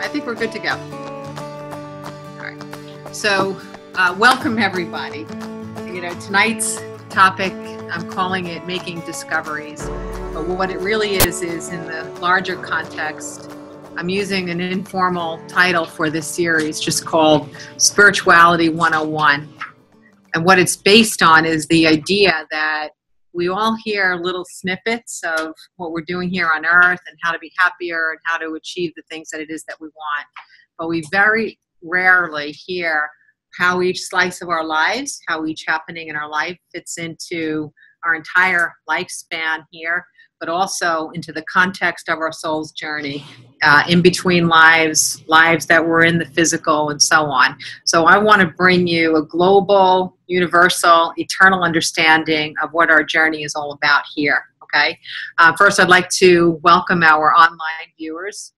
I think we're good to go. All right. So welcome everybody. You know, tonight's topic, I'm calling it Making Discoveries. But what it really is in the larger context, I'm using an informal title for this series just called Spirituality 101. And what it's based on is the idea that we all hear little snippets of what we're doing here on earth and how to be happier and how to achieve the things that it is that we want. But we very rarely hear how each slice of our lives, how each happening in our life fits into our entire lifespan here, but also into the context of our soul's journey, in between lives that were in the physical, and so on. So I want to bring you a global, universal, eternal understanding of what our journey is all about here, okay? First, I'd like to welcome our online viewers.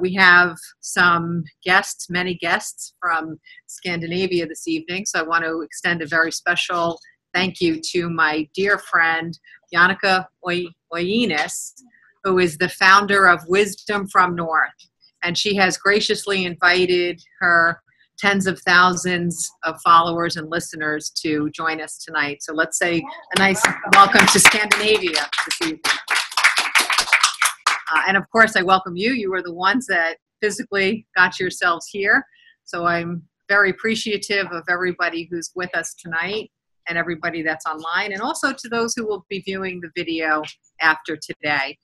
We have some guests, many guests from Scandinavia this evening, so I want to extend a very special thank you to my dear friend, Jannica Oyinis, who is the founder of Wisdom from North. And she has graciously invited her tens of thousands of followers and listeners to join us tonight. So let's say a nice welcome to Scandinavia this evening. And of course, I welcome you. You are the ones that physically got yourselves here. So I'm very appreciative of everybody who's with us tonight and everybody that's online, and also to those who will be viewing the video after today.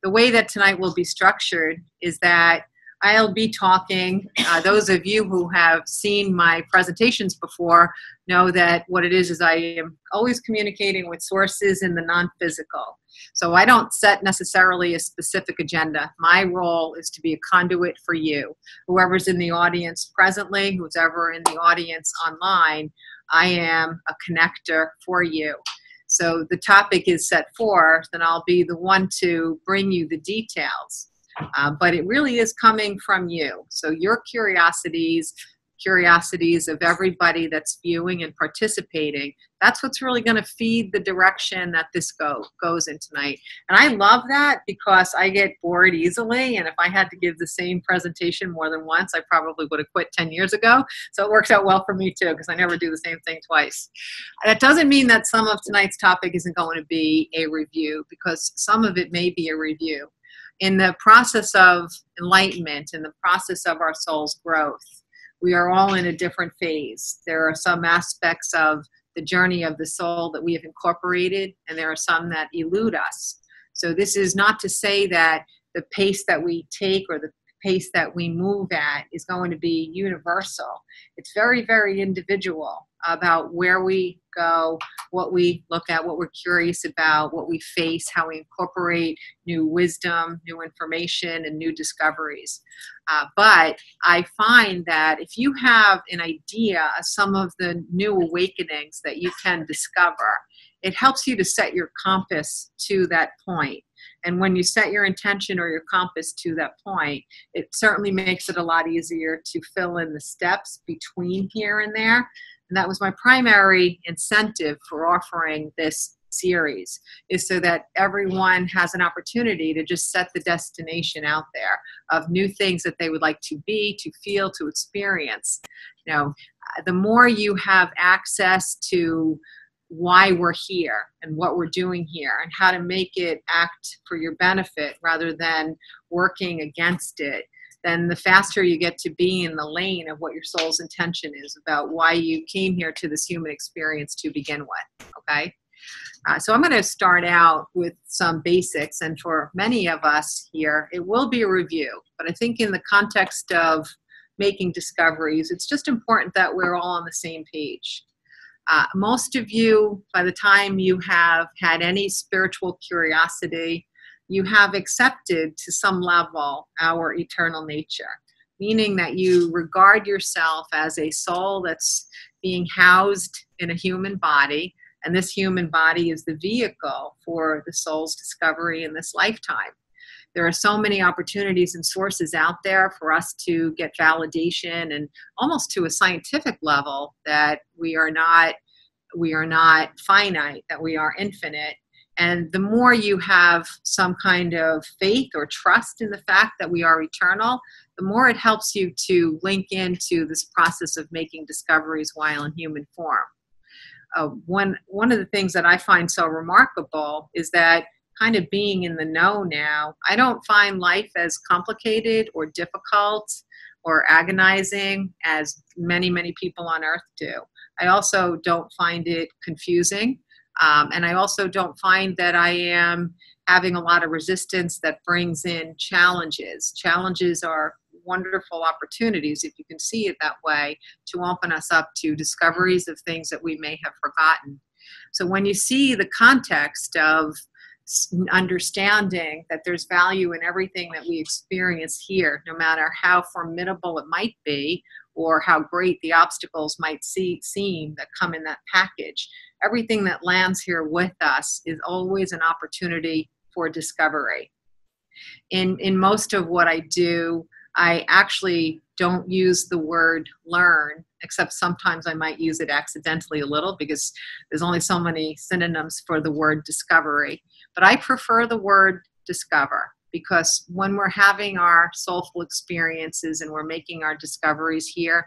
The way that tonight will be structured is that I'll be talking, those of you who have seen my presentations before know that what it is I am always communicating with sources in the non-physical. So I don't set necessarily a specific agenda. My role is to be a conduit for you. Whoever's in the audience presently, who's ever in the audience online, I am a connector for you. So the topic is set forth, and I'll be the one to bring you the details. But it really is coming from you. So your curiosities of everybody that's viewing and participating, that's what's really going to feed the direction that this goes in tonight. And I love that because I get bored easily, and if I had to give the same presentation more than once, I probably would have quit 10 years ago. So it works out well for me too, because I never do the same thing twice. That doesn't mean that some of tonight's topic isn't going to be a review, because some of it may be a review. In the process of enlightenment, in the process of our soul's growth, we are all in a different phase. There are some aspects of the journey of the soul that we have incorporated, and there are some that elude us. So this is not to say that the pace that we take or the pace that we move at is going to be universal. It's very, very individual about where we go, what we look at, what we're curious about, what we face, how we incorporate new wisdom, new information, and new discoveries. But I find that if you have an idea of some of the new awakenings that you can discover, it helps you to set your compass to that point. And when you set your intention or your compass to that point, it certainly makes it a lot easier to fill in the steps between here and there. And that was my primary incentive for offering this series, is so that everyone has an opportunity to just set the destination out there of new things that they would like to be, to feel, to experience. You know, the more you have access to why we're here and what we're doing here and how to make it act for your benefit rather than working against it, then the faster you get to be in the lane of what your soul's intention is about why you came here to this human experience to begin with, okay? So I'm going to start out with some basics, and for many of us here, it will be a review, but I think in the context of making discoveries, it's just important that we're all on the same page. Most of you, by the time you have had any spiritual curiosity, you have accepted to some level our eternal nature, meaning that you regard yourself as a soul that's being housed in a human body, and this human body is the vehicle for the soul's discovery in this lifetime. There are so many opportunities and sources out there for us to get validation, and almost to a scientific level that we are not finite, that we are infinite. And the more you have some kind of faith or trust in the fact that we are eternal, the more it helps you to link into this process of making discoveries while in human form. One of the things that I find so remarkable is that kind of being in the know now, I don't find life as complicated or difficult or agonizing as many, many people on earth do. I also don't find it confusing. And I also don't find that I am having a lot of resistance that brings in challenges. Challenges are wonderful opportunities, if you can see it that way, to open us up to discoveries of things that we may have forgotten. So when you see the context of understanding that there's value in everything that we experience here, no matter how formidable it might be or how great the obstacles might seem that come in that package, everything that lands here with us is always an opportunity for discovery. In most of what I do, I actually don't use the word learn, except sometimes I might use it accidentally a little because there's only so many synonyms for the word discovery. But I prefer the word discover, because when we're having our soulful experiences and we're making our discoveries here,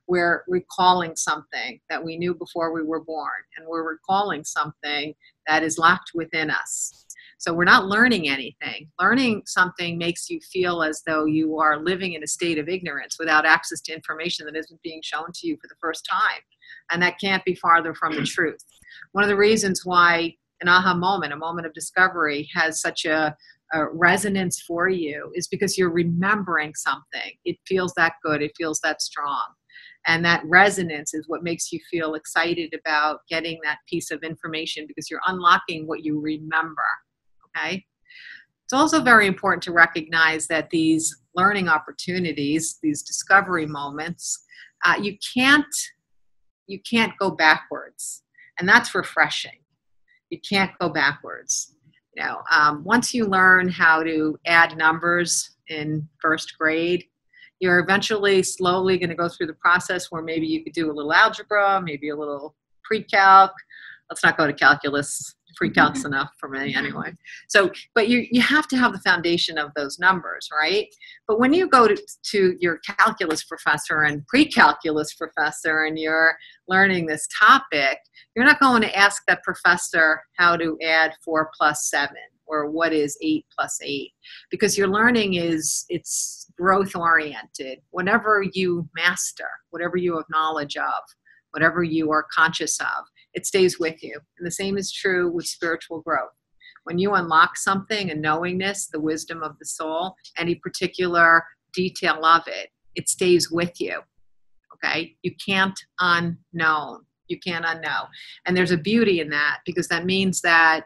we're recalling something that we knew before we were born, and we're recalling something that is locked within us. So we're not learning anything. Learning something makes you feel as though you are living in a state of ignorance without access to information that isn't being shown to you for the first time. And that can't be farther from the truth. One of the reasons why an aha moment, a moment of discovery, has such a resonance for you is because you're remembering something. It feels that good. It feels that strong. And that resonance is what makes you feel excited about getting that piece of information, because you're unlocking what you remember. Okay? It's also very important to recognize that these learning opportunities, these discovery moments, you can't go backwards. And that's refreshing. You can't go backwards. Once you learn how to add numbers in first grade, you're eventually slowly going to go through the process where maybe you could do a little algebra, maybe a little pre-calc. Let's not go to calculus. Pre-calc's enough for me anyway. So, but you have to have the foundation of those numbers, right? But when you go to your calculus professor and pre-calculus professor and you're learning this topic, you're not going to ask that professor how to add 4 plus 7 or what is 8 plus 8, because your learning it's growth oriented. Whatever you master, whatever you have knowledge of, whatever you are conscious of, it stays with you. And the same is true with spiritual growth. When you unlock something, a knowingness, the wisdom of the soul, any particular detail of it, it stays with you. Okay? You can't unknow. You can't unknow. And there's a beauty in that, because that means that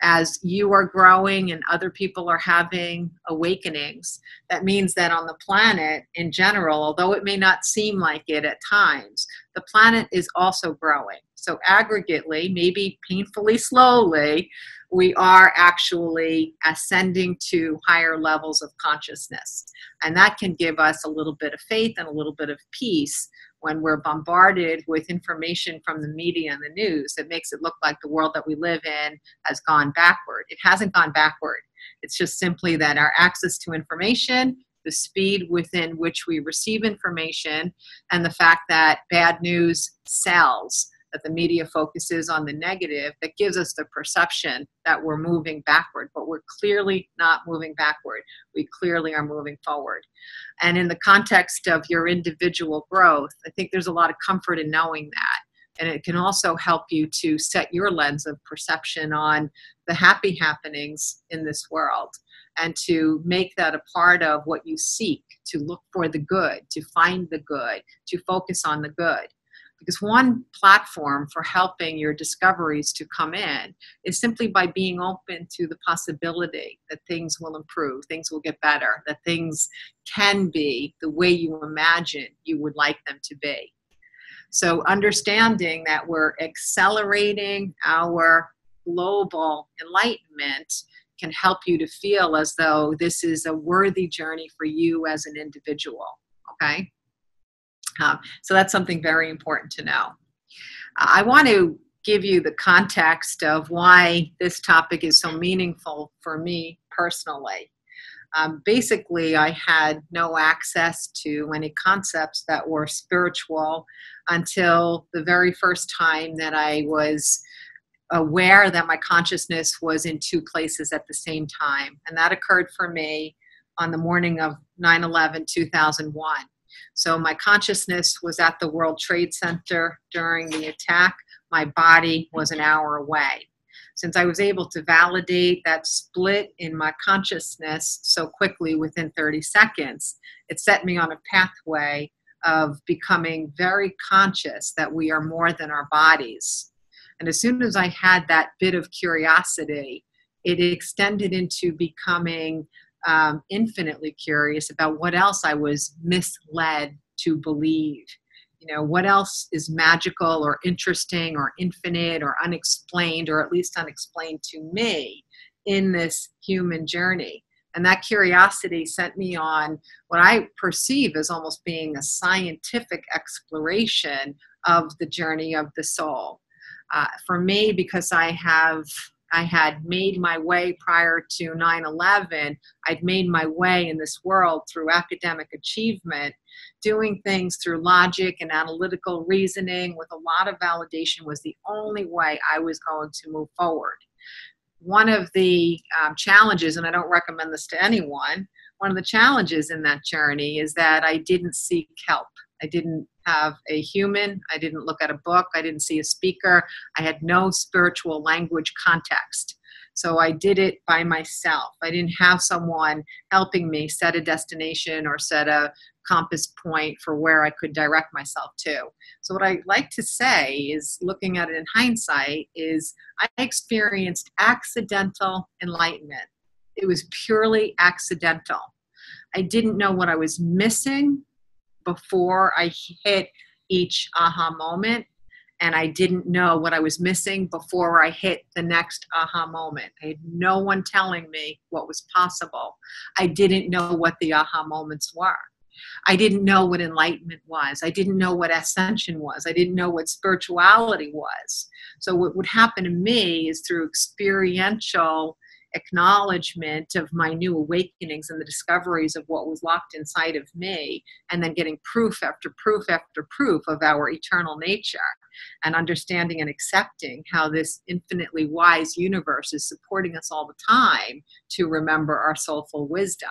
as you are growing and other people are having awakenings, that means that on the planet in general, although it may not seem like it at times, the planet is also growing. So aggregately, maybe painfully slowly, we are actually ascending to higher levels of consciousness. And that can give us a little bit of faith and a little bit of peace when we're bombarded with information from the media and the news that makes it look like the world that we live in has gone backward. It hasn't gone backward. It's just simply that our access to information, the speed within which we receive information, and the fact that bad news sells, that the media focuses on the negative, that gives us the perception that we're moving backward, but we're clearly not moving backward. We clearly are moving forward. And in the context of your individual growth, I think there's a lot of comfort in knowing that. And it can also help you to set your lens of perception on the happy happenings in this world, and to make that a part of what you seek, to look for the good, to find the good, to focus on the good. Because one platform for helping your discoveries to come in is simply by being open to the possibility that things will improve, things will get better, that things can be the way you imagine you would like them to be. So understanding that we're accelerating our global enlightenment can help you to feel as though this is a worthy journey for you as an individual, okay? So that's something very important to know. I want to give you the context of why this topic is so meaningful for me personally. Basically, I had no access to any concepts that were spiritual until the very first time that I was aware that my consciousness was in two places at the same time. And that occurred for me on the morning of 9/11/2001. So my consciousness was at the World Trade Center during the attack. My body was an hour away. Since I was able to validate that split in my consciousness so quickly within 30 seconds, it set me on a pathway of becoming very conscious that we are more than our bodies. And as soon as I had that bit of curiosity, it extended into becoming infinitely curious about what else I was misled to believe. You know, what else is magical or interesting or infinite or unexplained, or at least unexplained to me in this human journey. And that curiosity sent me on what I perceive as almost being a scientific exploration of the journey of the soul. For me, because I had made my way prior to 9/11, I'd made my way in this world through academic achievement, doing things through logic and analytical reasoning with a lot of validation was the only way I was going to move forward. One of the challenges, and I don't recommend this to anyone, one of the challenges in that journey is that I didn't seek help. I didn't have a human. I didn't look at a book. I didn't see a speaker. I had no spiritual language context. So I did it by myself. I didn't have someone helping me set a destination or set a compass point for where I could direct myself to. So what I like to say is, looking at it in hindsight, is I experienced accidental enlightenment. It was purely accidental. I didn't know what I was missing before I hit each aha moment, and I didn't know what I was missing before I hit the next aha moment. I had no one telling me what was possible. I didn't know what the aha moments were. I didn't know what enlightenment was. I didn't know what ascension was. I didn't know what spirituality was. So what would happen to me is, through experiential acknowledgement of my new awakenings and the discoveries of what was locked inside of me, and then getting proof after proof after proof of our eternal nature, and understanding and accepting how this infinitely wise universe is supporting us all the time to remember our soulful wisdom.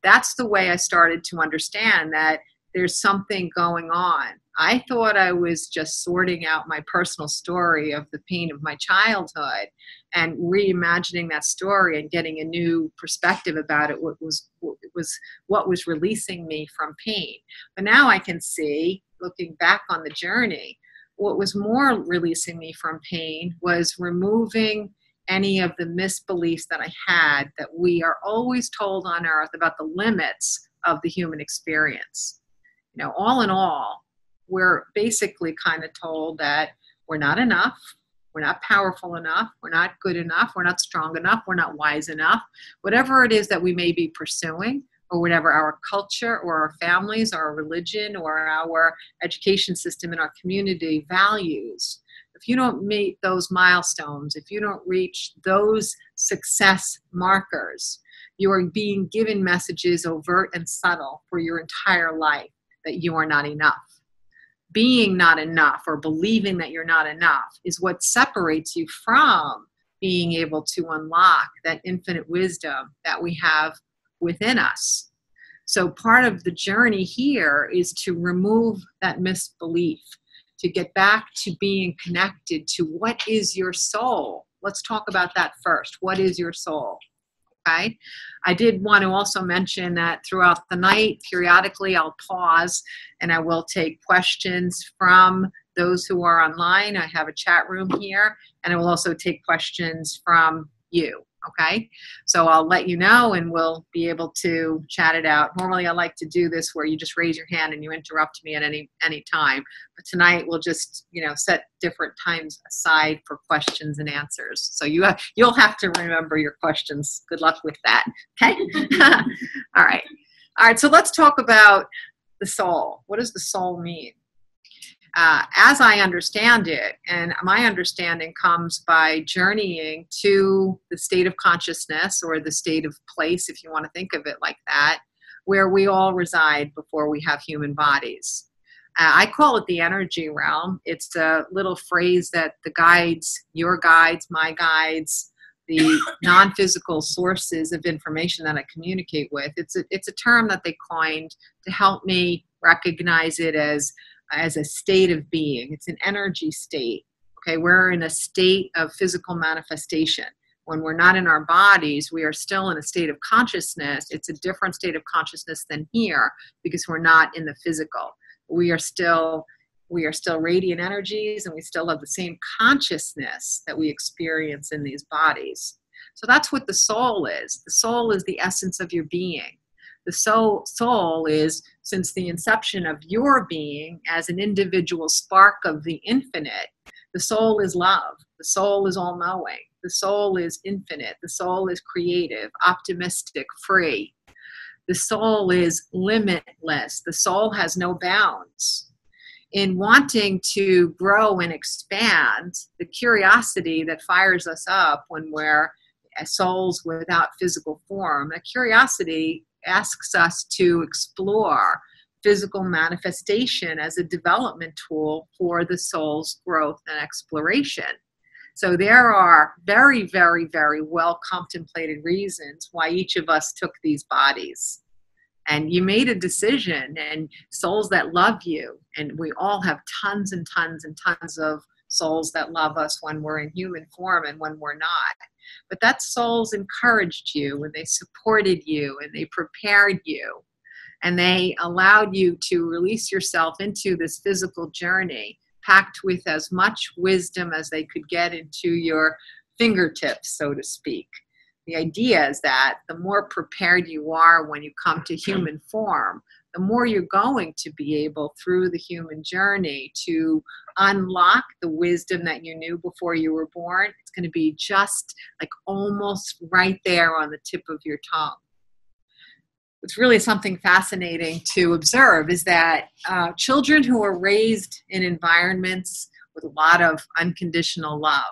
That's the way I started to understand that there's something going on. I thought I was just sorting out my personal story of the pain of my childhood and reimagining that story and getting a new perspective about it. What was releasing me from pain. But now I can see, looking back on the journey, what was more releasing me from pain was removing any of the misbeliefs that I had, that we are always told on earth about the limits of the human experience. You know, all in all, we're basically kind of told that we're not enough, we're not powerful enough, we're not good enough, we're not strong enough, we're not wise enough. Whatever it is that we may be pursuing, or whatever our culture or our families or our religion or our education system in our community values, if you don't meet those milestones, if you don't reach those success markers, you are being given messages, overt and subtle, for your entire life, that you are not enough. Being not enough, or believing that you're not enough, is what separates you from being able to unlock that infinite wisdom that we have within us. So part of the journey here is to remove that misbelief, to get back to being connected to what is your soul. Let's talk about that first. What is your soul? Okay. I did want to also mention that throughout the night, periodically, I'll pause and I will take questions from those who are online. I have a chat room here, and I will also take questions from you. Okay. So I'll let you know, and we'll be able to chat it out. Normally I like to do this where you just raise your hand and you interrupt me at any time. But tonight we'll just, set different times aside for questions and answers. So you'll have to remember your questions. Good luck with that. Okay. All right. So let's talk about the soul. What does the soul mean? as I understand it, and my understanding comes by journeying to the state of consciousness, or the state of place, if you want to think of it like that, where we all reside before we have human bodies. I call it the energy realm. It's a little phrase that the guides, your guides, my guides, the non-physical sources of information that I communicate with, it's a term that they coined to help me recognize it as a state of being. It's an energy state. Okay, we're in a state of physical manifestation. When we're not in our bodies, we are still in a state of consciousness. It's a different state of consciousness than here, because we're not in the physical. We are still radiant energies, and we still have the same consciousness that we experience in these bodies. So that's what the soul is. The soul is the essence of your being. The soul is, since the inception of your being as an individual spark of the infinite, the soul is love. The soul is all-knowing. The soul is infinite. The soul is creative, optimistic, free. The soul is limitless. The soul has no bounds. In wanting to grow and expand, the curiosity that fires us up when we're souls without physical form, that curiosity asks us to explore physical manifestation as a development tool for the soul's growth and exploration. So there are very, very, very well contemplated reasons why each of us took these bodies. And you made a decision, and souls that love you, and we all have tons and tons and tons of souls that love us when we're in human form and when we're not. But that souls encouraged you, and they supported you, and they prepared you, and they allowed you to release yourself into this physical journey, packed with as much wisdom as they could get into your fingertips, so to speak. The idea is that the more prepared you are when you come to human form, the more you're going to be able, through the human journey, to unlock the wisdom that you knew before you were born. It's going to be just like almost right there on the tip of your tongue. What's really something fascinating to observe is that children who are raised in environments with a lot of unconditional love,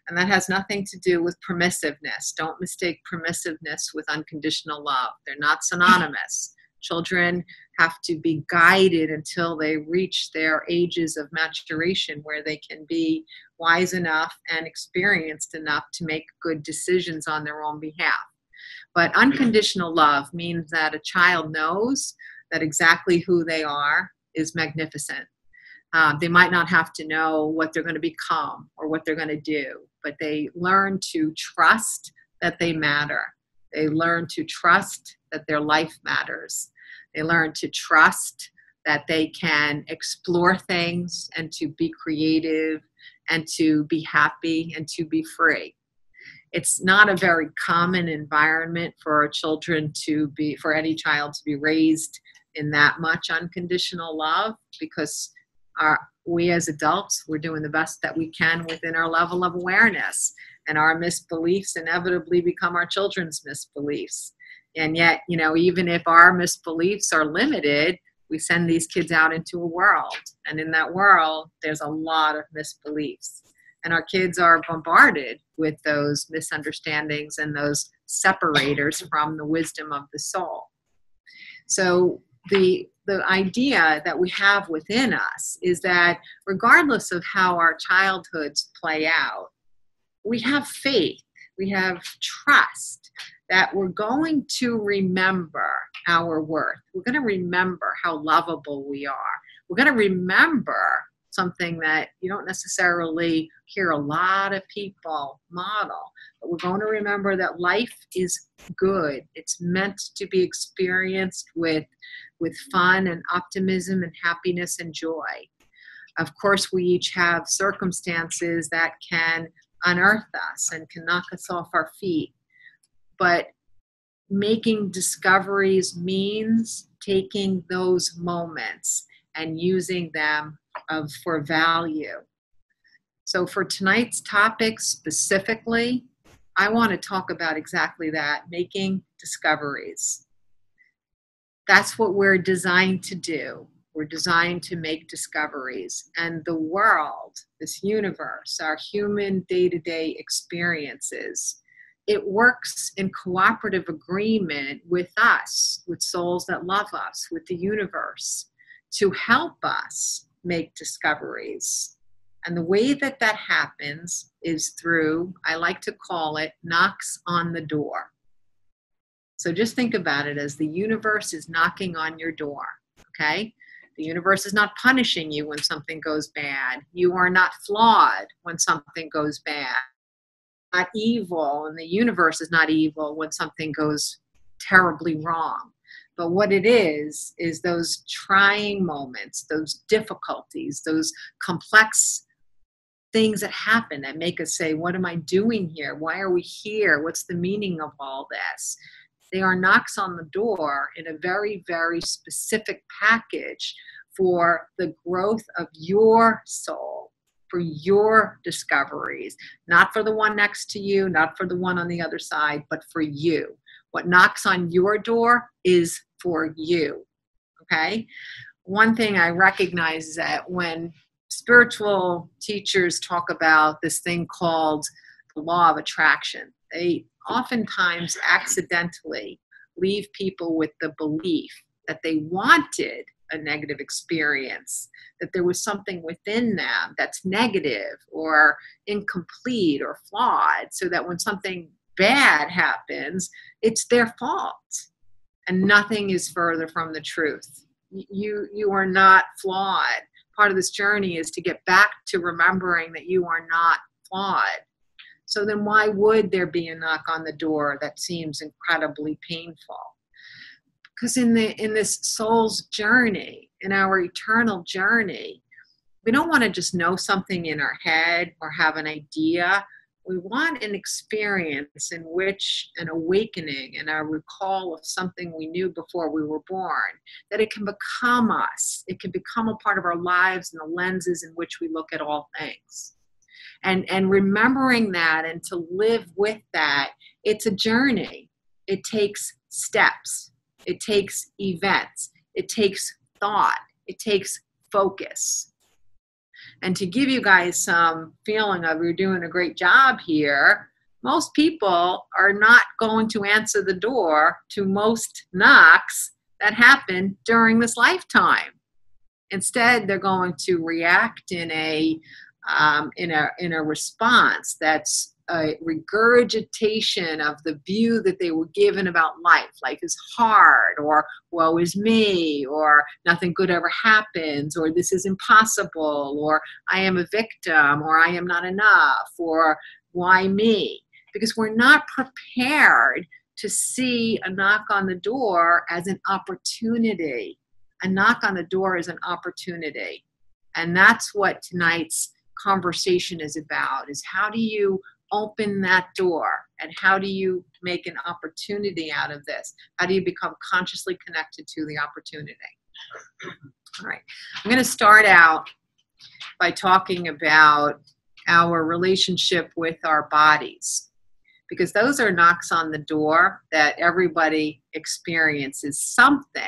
and that has nothing to do with permissiveness. Don't mistake permissiveness with unconditional love. They're not synonymous. Children have to be guided until they reach their ages of maturation, where they can be wise enough and experienced enough to make good decisions on their own behalf. But unconditional love means that a child knows that exactly who they are is magnificent. They might not have to know what they're going to become or what they're going to do, but they learn to trust that they matter. They learn to trust that their life matters. They learn to trust that they can explore things and to be creative and to be happy and to be free. It's not a very common environment for any child to be raised in that much unconditional love, because we as adults, we're doing the best that we can within our level of awareness, and our misbeliefs inevitably become our children's misbeliefs. And yet, even if our misbeliefs are limited, we send these kids out into a world, and in that world, there's a lot of misbeliefs. And our kids are bombarded with those misunderstandings and those separators from the wisdom of the soul. So the idea that we have within us is that regardless of how our childhoods play out, we have faith, we have trust that we're going to remember our worth. We're going to remember how lovable we are. We're going to remember something that you don't necessarily hear a lot of people model, but we're going to remember that life is good. It's meant to be experienced with fun and optimism and happiness and joy. Of course, we each have circumstances that can unearth us and can knock us off our feet. But making discoveries means taking those moments and using them for value. So for tonight's topic specifically, I want to talk about exactly that, making discoveries. That's what we're designed to do. We're designed to make discoveries. And the world, this universe, our human day-to-day experiences, it works in cooperative agreement with us, with souls that love us, with the universe, to help us make discoveries. And the way that that happens is through, I like to call it, knocks on the door. So just think about it as the universe is knocking on your door, okay? The universe is not punishing you when something goes bad. You are not flawed when something goes bad. Not evil, and the universe is not evil when something goes terribly wrong. But what it is those trying moments, those difficulties, those complex things that happen that make us say, what am I doing here? Why are we here? What's the meaning of all this? They are knocks on the door in a very, very specific package for the growth of your soul, for your discoveries, not for the one next to you, not for the one on the other side, but for you. What knocks on your door is for you, okay? One thing I recognize is that when spiritual teachers talk about this thing called the law of attraction, they oftentimes accidentally leave people with the belief that they wanted a negative experience, that there was something within them that's negative or incomplete or flawed, so that when something bad happens, it's their fault. And nothing is further from the truth. You are not flawed. Part of this journey is to get back to remembering that you are not flawed. So then why would there be a knock on the door that seems incredibly painful? Because in this soul's journey, in our eternal journey, we don't want to just know something in our head or have an idea. We want an experience in which an awakening and a recall of something we knew before we were born, that it can become us. It can become a part of our lives and the lenses in which we look at all things. And remembering that and to live with that, it's a journey. It takes steps. It takes events. It takes thought. It takes focus. And to give you guys some feeling of you're doing a great job here, most people are not going to answer the door to most knocks that happen during this lifetime. Instead, they're going to react in a response that's a regurgitation of the view that they were given about life. Life is hard, or woe is me, or nothing good ever happens, or this is impossible, or I am a victim, or I am not enough, or why me? Because we're not prepared to see a knock on the door as an opportunity. A knock on the door is an opportunity. And that's what tonight's conversation is about, is how do you open that door, and how do you make an opportunity out of this? How do you become consciously connected to the opportunity? All right, I'm going to start out by talking about our relationship with our bodies, because those are knocks on the door that everybody experiences something,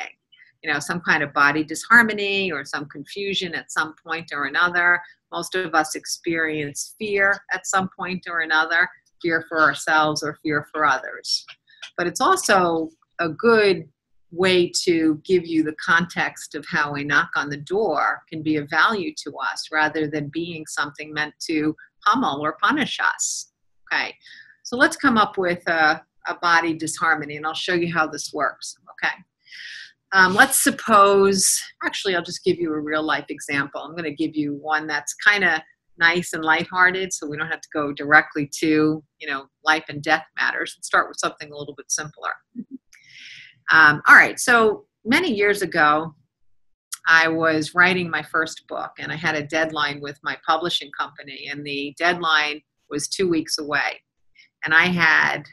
some kind of body disharmony or some confusion at some point or another. Most of us experience fear at some point or another, fear for ourselves or fear for others. But it's also a good way to give you the context of how a knock on the door can be of value to us rather than being something meant to pummel or punish us. Okay, so let's come up with a body disharmony, and I'll show you how this works. Okay. Let's suppose, actually, I'll just give you a real life example. I'm going to give you one that's kind of nice and lighthearted, so we don't have to go directly to, life and death matters. Let's start with something a little bit simpler. All right, so many years ago, I was writing my first book, and I had a deadline with my publishing company, and the deadline was 2 weeks away. And I had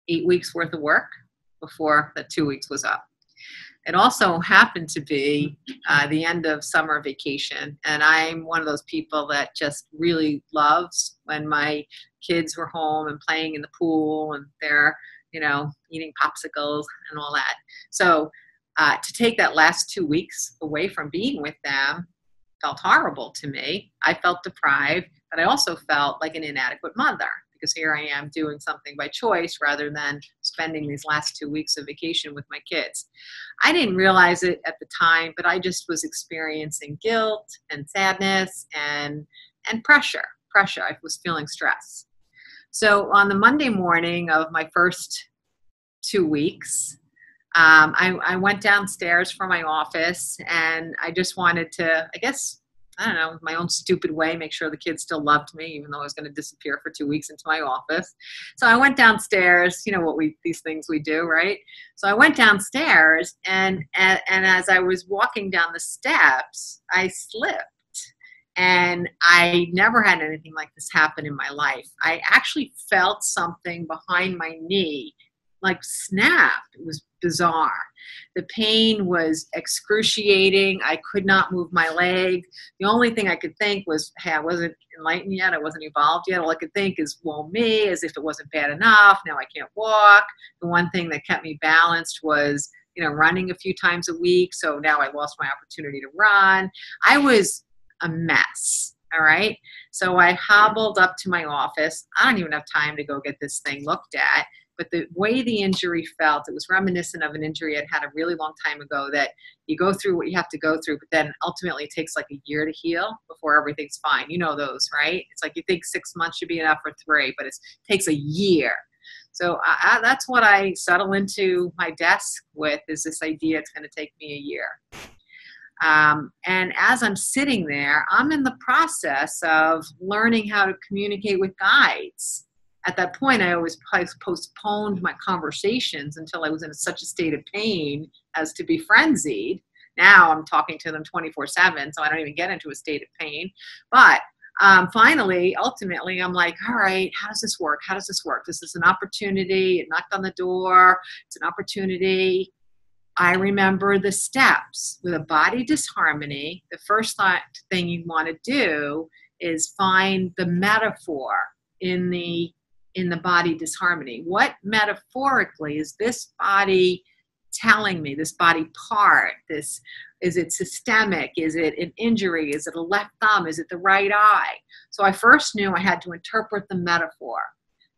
8 weeks worth of work before the 2 weeks was up. It also happened to be the end of summer vacation, and I'm one of those people that just really loves when my kids were home and playing in the pool, and they're, eating popsicles and all that. So To take that last 2 weeks away from being with them felt horrible to me. I felt deprived, but I also felt like an inadequate mother because here I am doing something by choice rather than spending these last 2 weeks of vacation with my kids. I didn't realize it at the time, but I just was experiencing guilt and sadness and pressure. I was feeling stress. So on the Monday morning of my first 2 weeks, I went downstairs from my office and I just wanted to, I guess, I don't know, my own stupid way, make sure the kids still loved me, even though I was going to disappear for 2 weeks into my office. So I went downstairs, you know what these things we do, right? So I went downstairs and as I was walking down the steps, I slipped. And I never had anything like this happen in my life. I actually felt something behind my knee like snap. It was bizarre. The pain was excruciating. I could not move my leg. The only thing I could think was, hey, I wasn't enlightened yet. I wasn't evolved yet. All I could think is, well, me, as if it wasn't bad enough. Now I can't walk. The one thing that kept me balanced was, running a few times a week. So now I lost my opportunity to run. I was a mess. All right. So I hobbled up to my office. I don't even have time to go get this thing looked at. But the way the injury felt, it was reminiscent of an injury I'd had a really long time ago, that you go through what you have to go through, but then ultimately it takes like a year to heal before everything's fine. You know those, right? It's like you think 6 months should be enough or 3, but it takes a year. So that's what I settle into my desk with, is this idea it's going to take me a year. And as I'm sitting there, I'm in the process of learning how to communicate with guides. At that point, I always postponed my conversations until I was in such a state of pain as to be frenzied. Now I'm talking to them 24/7, so I don't even get into a state of pain. But finally, ultimately, I'm like, all right, how does this work? How does this work? This is an opportunity. It knocked on the door. It's an opportunity. I remember the steps. With a body disharmony, the first thing you want to do is find the metaphor in the body disharmony. What metaphorically is this body telling me, this body part? Is it systemic? Is it an injury? Is it a left thumb? Is it the right eye? So I first knew I had to interpret the metaphor.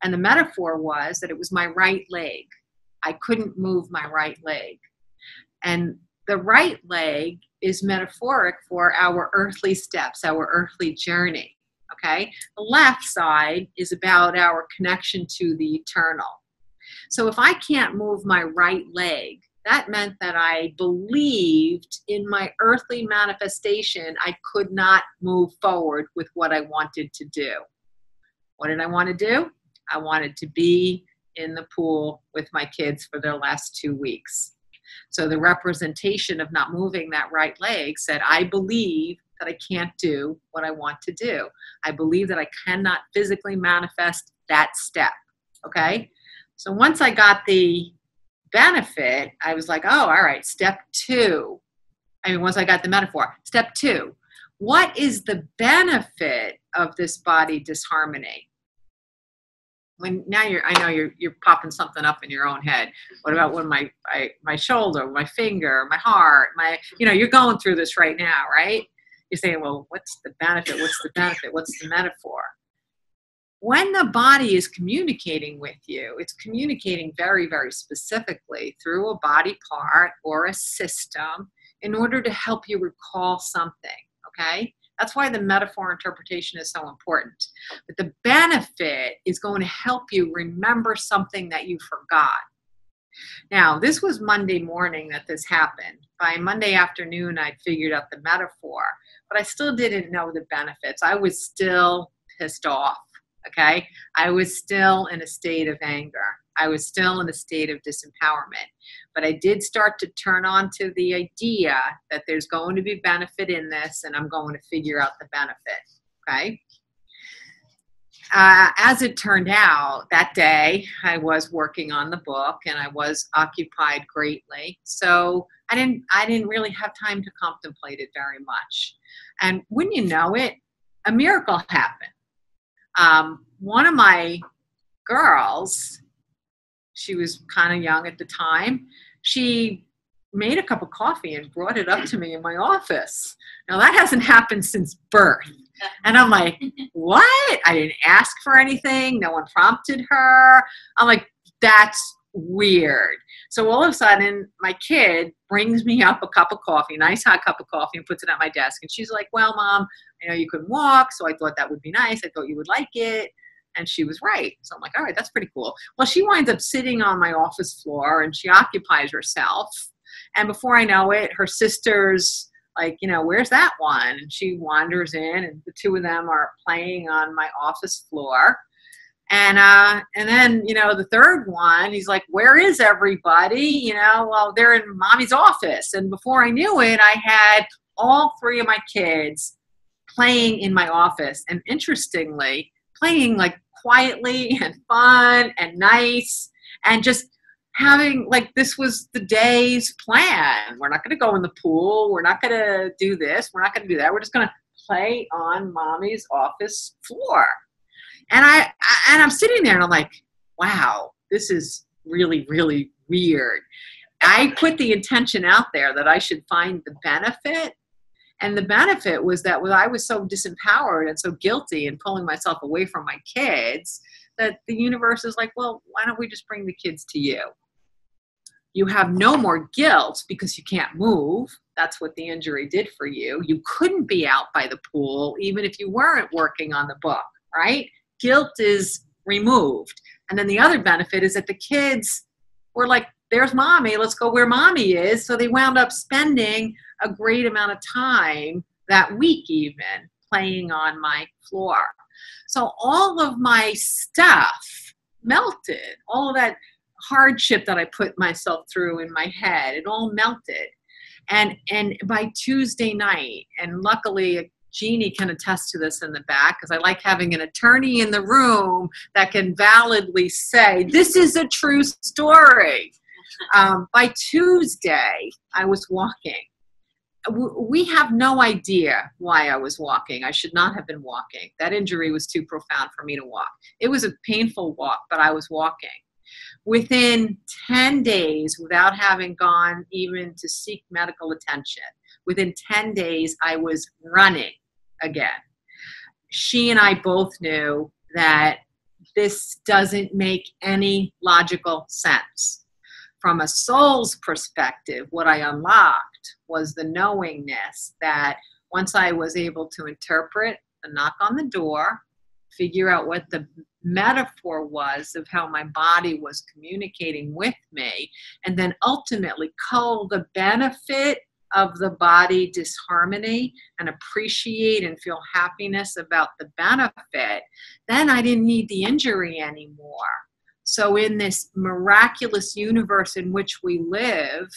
And the metaphor was that it was my right leg. I couldn't move my right leg. And the right leg is metaphoric for our earthly steps, our earthly journey. Okay, the left side is about our connection to the eternal. So if I can't move my right leg, that meant that I believed in my earthly manifestation I could not move forward with what I wanted to do. What did I want to do? I wanted to be in the pool with my kids for their last 2 weeks. So the representation of not moving that right leg said, I believe that I can't do what I want to do. I believe that I cannot physically manifest that step. Okay. So once I got the benefit, I was like, oh, all right, step 2. Once I got the metaphor, step 2, what is the benefit of this body disharmony? I know you're popping something up in your own head. What about when my shoulder, my finger, my heart, you're going through this right now, right? You're saying, well, what's the benefit? What's the benefit? What's the metaphor? When the body is communicating with you, it's communicating very, very specifically through a body part or a system in order to help you recall something, okay? That's why the metaphor interpretation is so important. But the benefit is going to help you remember something that you forgot. Now, this was Monday morning that this happened. By Monday afternoon, I'd figured out the metaphor, but I still didn't know the benefits. I was still pissed off, okay? I was still in a state of anger. I was still in a state of disempowerment. But I did start to turn on to the idea that there's going to be benefit in this, and I'm going to figure out the benefit, okay? As it turned out, that day I was working on the book and I was occupied greatly. So I didn't really have time to contemplate it very much. And when you know it, a miracle happened. One of my girls, she was kind of young at the time, she made a cup of coffee and brought it up to me in my office. Now that hasn't happened since birth. And I'm like, what? I didn't ask for anything. No one prompted her. I'm like, that's weird. So all of a sudden, my kid brings me up a cup of coffee, a nice hot cup of coffee, and puts it at my desk. And she's like, well, Mom, I know you couldn't walk, so I thought that would be nice. I thought you would like it. And she was right. So I'm like, all right, that's pretty cool. Well, she winds up sitting on my office floor, and she occupies herself. And before I know it, her sister's like, where's that one? And she wanders in, and the two of them are playing on my office floor. And then, the third one, he's like, where is everybody? Well, they're in Mommy's office. And before I knew it, I had all three of my kids playing in my office. And interestingly, playing like quietly and fun and nice, and just having like, this was the day's plan. We're not going to go in the pool. We're not going to do this. We're not going to do that. We're just going to play on Mommy's office floor. And I'm sitting there and I'm like, wow, this is really, really weird. I put the intention out there that I should find the benefit. And the benefit was that when I was so disempowered and so guilty and pulling myself away from my kids, that the universe is like, well, why don't we just bring the kids to you? You have no more guilt because you can't move. That's what the injury did for you. You couldn't be out by the pool, even if you weren't working on the book, right? Guilt is removed. And then the other benefit is that the kids were like, there's Mommy, let's go where Mommy is. So they wound up spending a great amount of time that week even playing on my floor. So all of my stuff melted. All of that hardship that I put myself through in my head, it all melted. And by Tuesday night, and luckily Jeannie can attest to this in the back, because I like having an attorney in the room that can validly say, this is a true story. By Tuesday, I was walking. We have no idea why I was walking. I should not have been walking. That injury was too profound for me to walk. It was a painful walk, but I was walking. Within 10 days, without having gone even to seek medical attention, within 10 days, I was running again. She and I both knew that this doesn't make any logical sense. From a soul's perspective, what I unlocked was the knowingness that once I was able to interpret the knock on the door, figure out what the metaphor was of how my body was communicating with me, and then ultimately cull the benefit of the body disharmony and appreciate and feel happiness about the benefit, then I didn't need the injury anymore. So in this miraculous universe in which we live,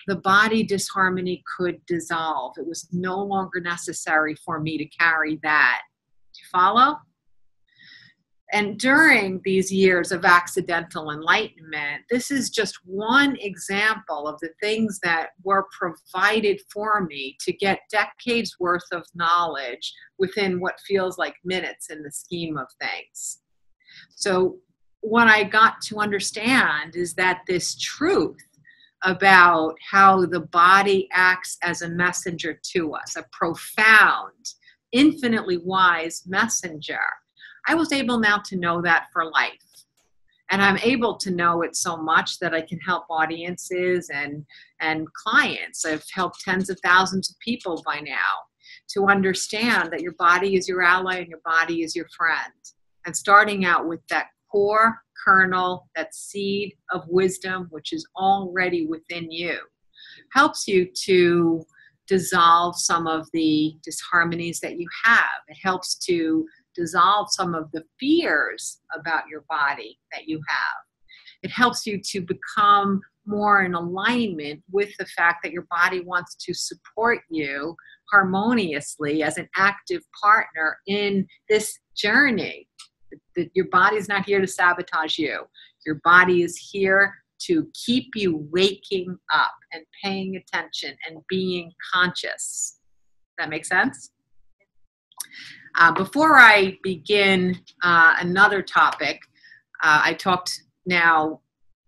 the body disharmony could dissolve. It was no longer necessary for me to carry that. Do you follow? And during these years of accidental enlightenment, this is just one example of the things that were provided for me to get decades worth of knowledge within what feels like minutes in the scheme of things. So what I got to understand is that this truth about how the body acts as a messenger to us, a profound, infinitely wise messenger, I was able now to know that for life. And I'm able to know it so much that I can help audiences and clients. I've helped tens of thousands of people by now to understand that your body is your ally and your body is your friend. And starting out with that core kernel, that seed of wisdom, which is already within you, helps you to dissolve some of the disharmonies that you have. It helps to dissolve some of the fears about your body that you have. It helps you to become more in alignment with the fact that your body wants to support you harmoniously as an active partner in this journey. That your body's not here to sabotage you. Your body is here to keep you waking up and paying attention and being conscious. That make sense? Before I begin another topic, I talked now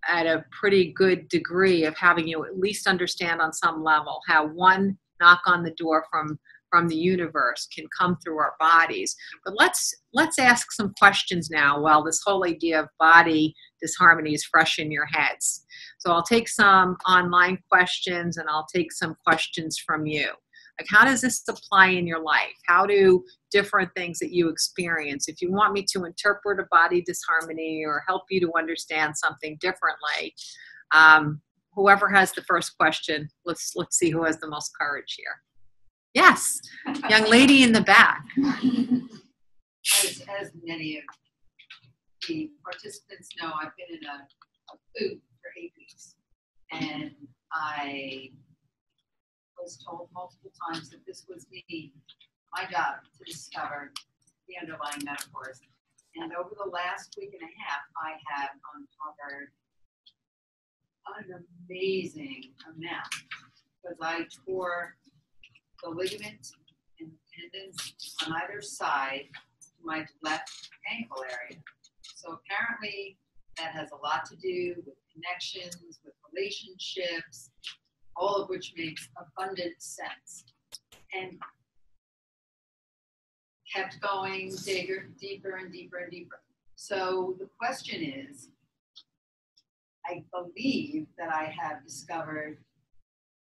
at a pretty good degree of having you at least understand on some level how one knock on the door from the universe can come through our bodies. But let's ask some questions now while this whole idea of body disharmony is fresh in your heads. So I'll take some online questions and I'll take some questions from you. Like, how does this apply in your life? How do different things that you experience, if you want me to interpret a body disharmony or help you to understand something differently, whoever has the first question, let's see who has the most courage here. Yes, young lady in the back. As many of the participants know, I've been in a boot for 8 weeks, and I was told multiple times that this was my job to discover the underlying metaphors. And over the last week and a half, I have uncovered an amazing amount, because I tore the ligament and tendons on either side to my left ankle area. So apparently that has a lot to do with connections, with relationships, all of which makes abundant sense. And kept going deeper and deeper and deeper. So the question is, I believe that I have discovered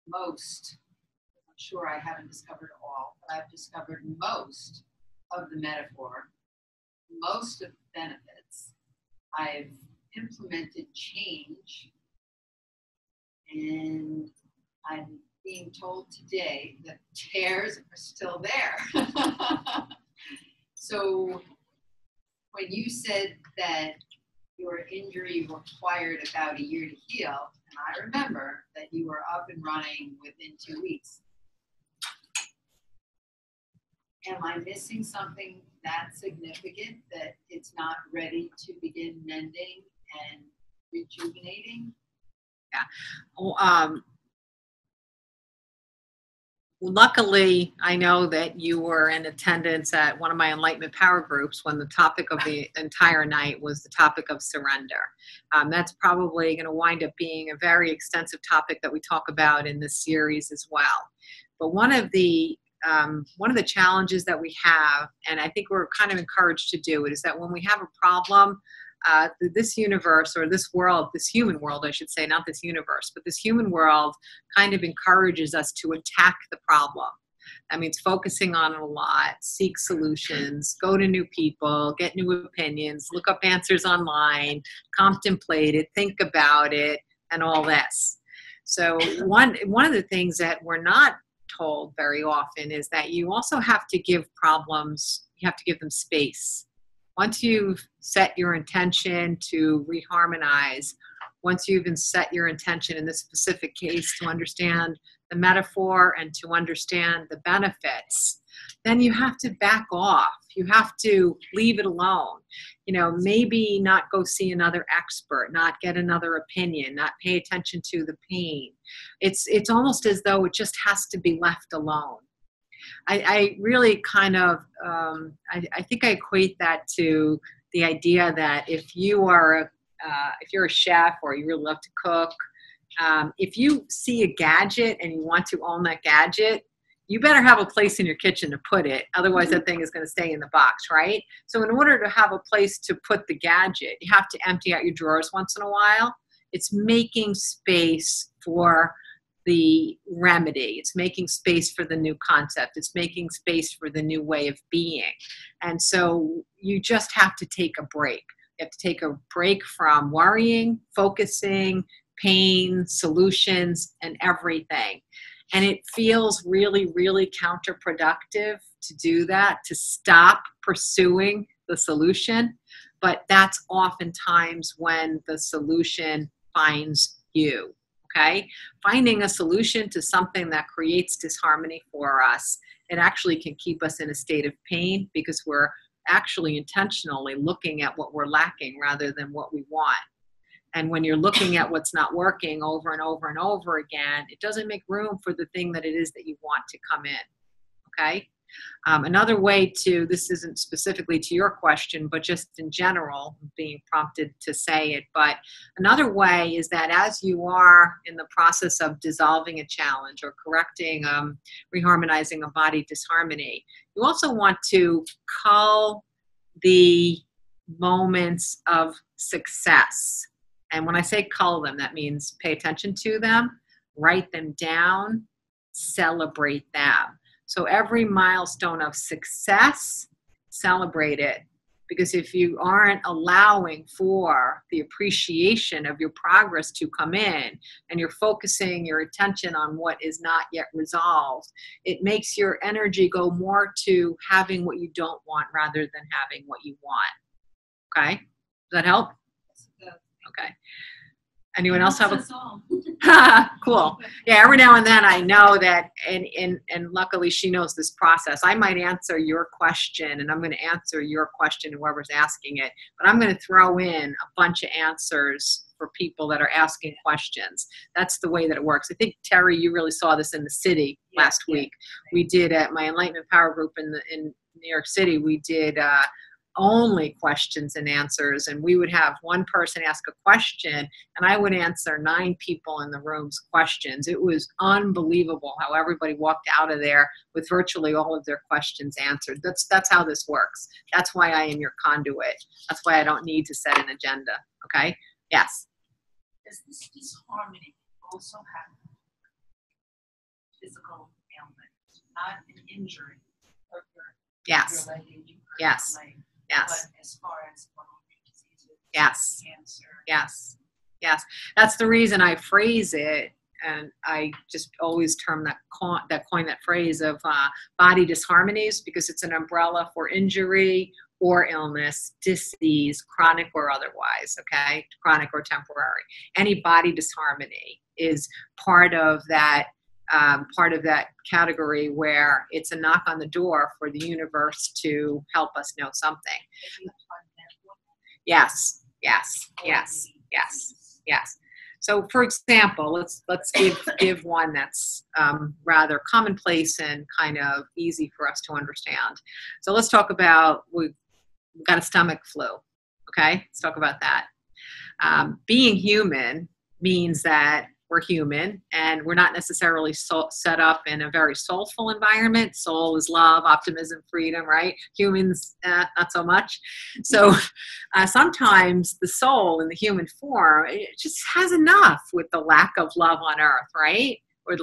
most, I'm sure I haven't discovered all, but I've discovered most of the metaphor, most of the benefits. I've implemented change, and I'm being told today that tears are still there. So when you said that your injury required about a year to heal, and I remember that you were up and running within 2 weeks, am I missing something that significant that it's not ready to begin mending and rejuvenating? Yeah. Luckily, I know that you were in attendance at one of my Enlightenment Power groups when the topic of the entire night was the topic of surrender. That's probably going to wind up being a very extensive topic that we talk about in this series as well. But one of the challenges that we have, and I think we're kind of encouraged to do it, is that when we have a problem, this universe, or this world, this human world, I should say, not this universe, but this human world kind of encourages us to attack the problem. That means focusing on it a lot, seek solutions, go to new people, get new opinions, look up answers online, contemplate it, think about it, and all this. So one of the things that we're not told very often is that you also have to give problems, you have to give them space. Once you've set your intention to reharmonize, once you've even set your intention in this specific case to understand the metaphor and to understand the benefits, then you have to back off. You have to leave it alone. You know, maybe not go see another expert, not get another opinion, not pay attention to the pain. It's almost as though it just has to be left alone. I really kind of, I think I equate that to the idea that if you're a chef or you really love to cook, if you see a gadget and you want to own that gadget, you better have a place in your kitchen to put it. Otherwise, that thing is going to stay in the box, right? So in order to have a place to put the gadget, you have to empty out your drawers once in a while. It's making space for the remedy. It's making space for the new concept. It's making space for the new way of being. And so you just have to take a break. You have to take a break from worrying, focusing, pain, solutions, and everything. And it feels really, really counterproductive to do that, to stop pursuing the solution. But that's oftentimes when the solution finds you. Okay? Finding a solution to something that creates disharmony for us, it actually can keep us in a state of pain because we're actually intentionally looking at what we're lacking rather than what we want. And when you're looking at what's not working over and over and over again, it doesn't make room for the thing that it is that you want to come in. Okay? Another way to, this isn't specifically to your question, but just in general, being prompted to say it, but another way is that as you are in the process of dissolving a challenge or correcting, reharmonizing a body disharmony, you also want to cull the moments of success. And when I say cull them, that means pay attention to them, write them down, celebrate them. So every milestone of success, celebrate it. Because if you aren't allowing for the appreciation of your progress to come in, and you're focusing your attention on what is not yet resolved, it makes your energy go more to having what you don't want rather than having what you want. Okay? Does that help? Okay. Anyone else have a cool? Yeah, every now and then I know that, and luckily she knows this process. I might answer your question, and I'm going to answer your question, whoever's asking it, but I'm going to throw in a bunch of answers for people that are asking questions. That's the way that it works. I think, Terry, you really saw this in the city last week. We did at my Enlightenment Power Group in New York City, we did only questions and answers, and we would have one person ask a question and I would answer 9 people in the room's questions. It was unbelievable how everybody walked out of there with virtually all of their questions answered. That's how this works. That's why I am your conduit. That's why I don't need to set an agenda. Okay? Yes. Does this disharmony also have physical ailment, not an injury? Yes. Yes. Yes. But as far as diseases, yes. Cancer. Yes. Yes. That's the reason I phrase it, and I just always term coin that phrase of body disharmonies, because it's an umbrella for injury or illness, disease, chronic or otherwise, okay? Chronic or temporary. Any body disharmony is part of that category where it's a knock on the door for the universe to help us know something. Yes, yes, yes, yes, yes. So, for example, let's give one that's rather commonplace and kind of easy for us to understand. So let's talk about, we've got a stomach flu. Okay, let's talk about that. Being human means that we're human, and we're not necessarily set up in a very soulful environment. Soul is love, optimism, freedom, right? Humans, not so much. So sometimes the soul in the human form, it just has enough with the lack of love on earth, right? Or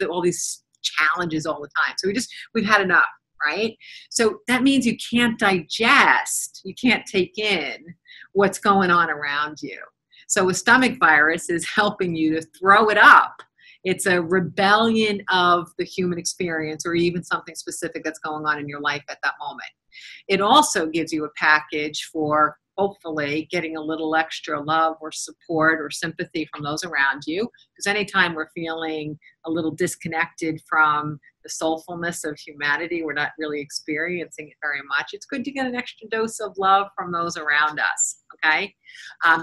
all these challenges all the time. So we've had enough, right? So that means you can't digest, you can't take in what's going on around you. So a stomach virus is helping you to throw it up. It's a rebellion of the human experience, or even something specific that's going on in your life at that moment. It also gives you a package for hopefully getting a little extra love or support or sympathy from those around you. Because anytime we're feeling a little disconnected from the soulfulness of humanity, we're not really experiencing it very much. It's good to get an extra dose of love from those around us, okay?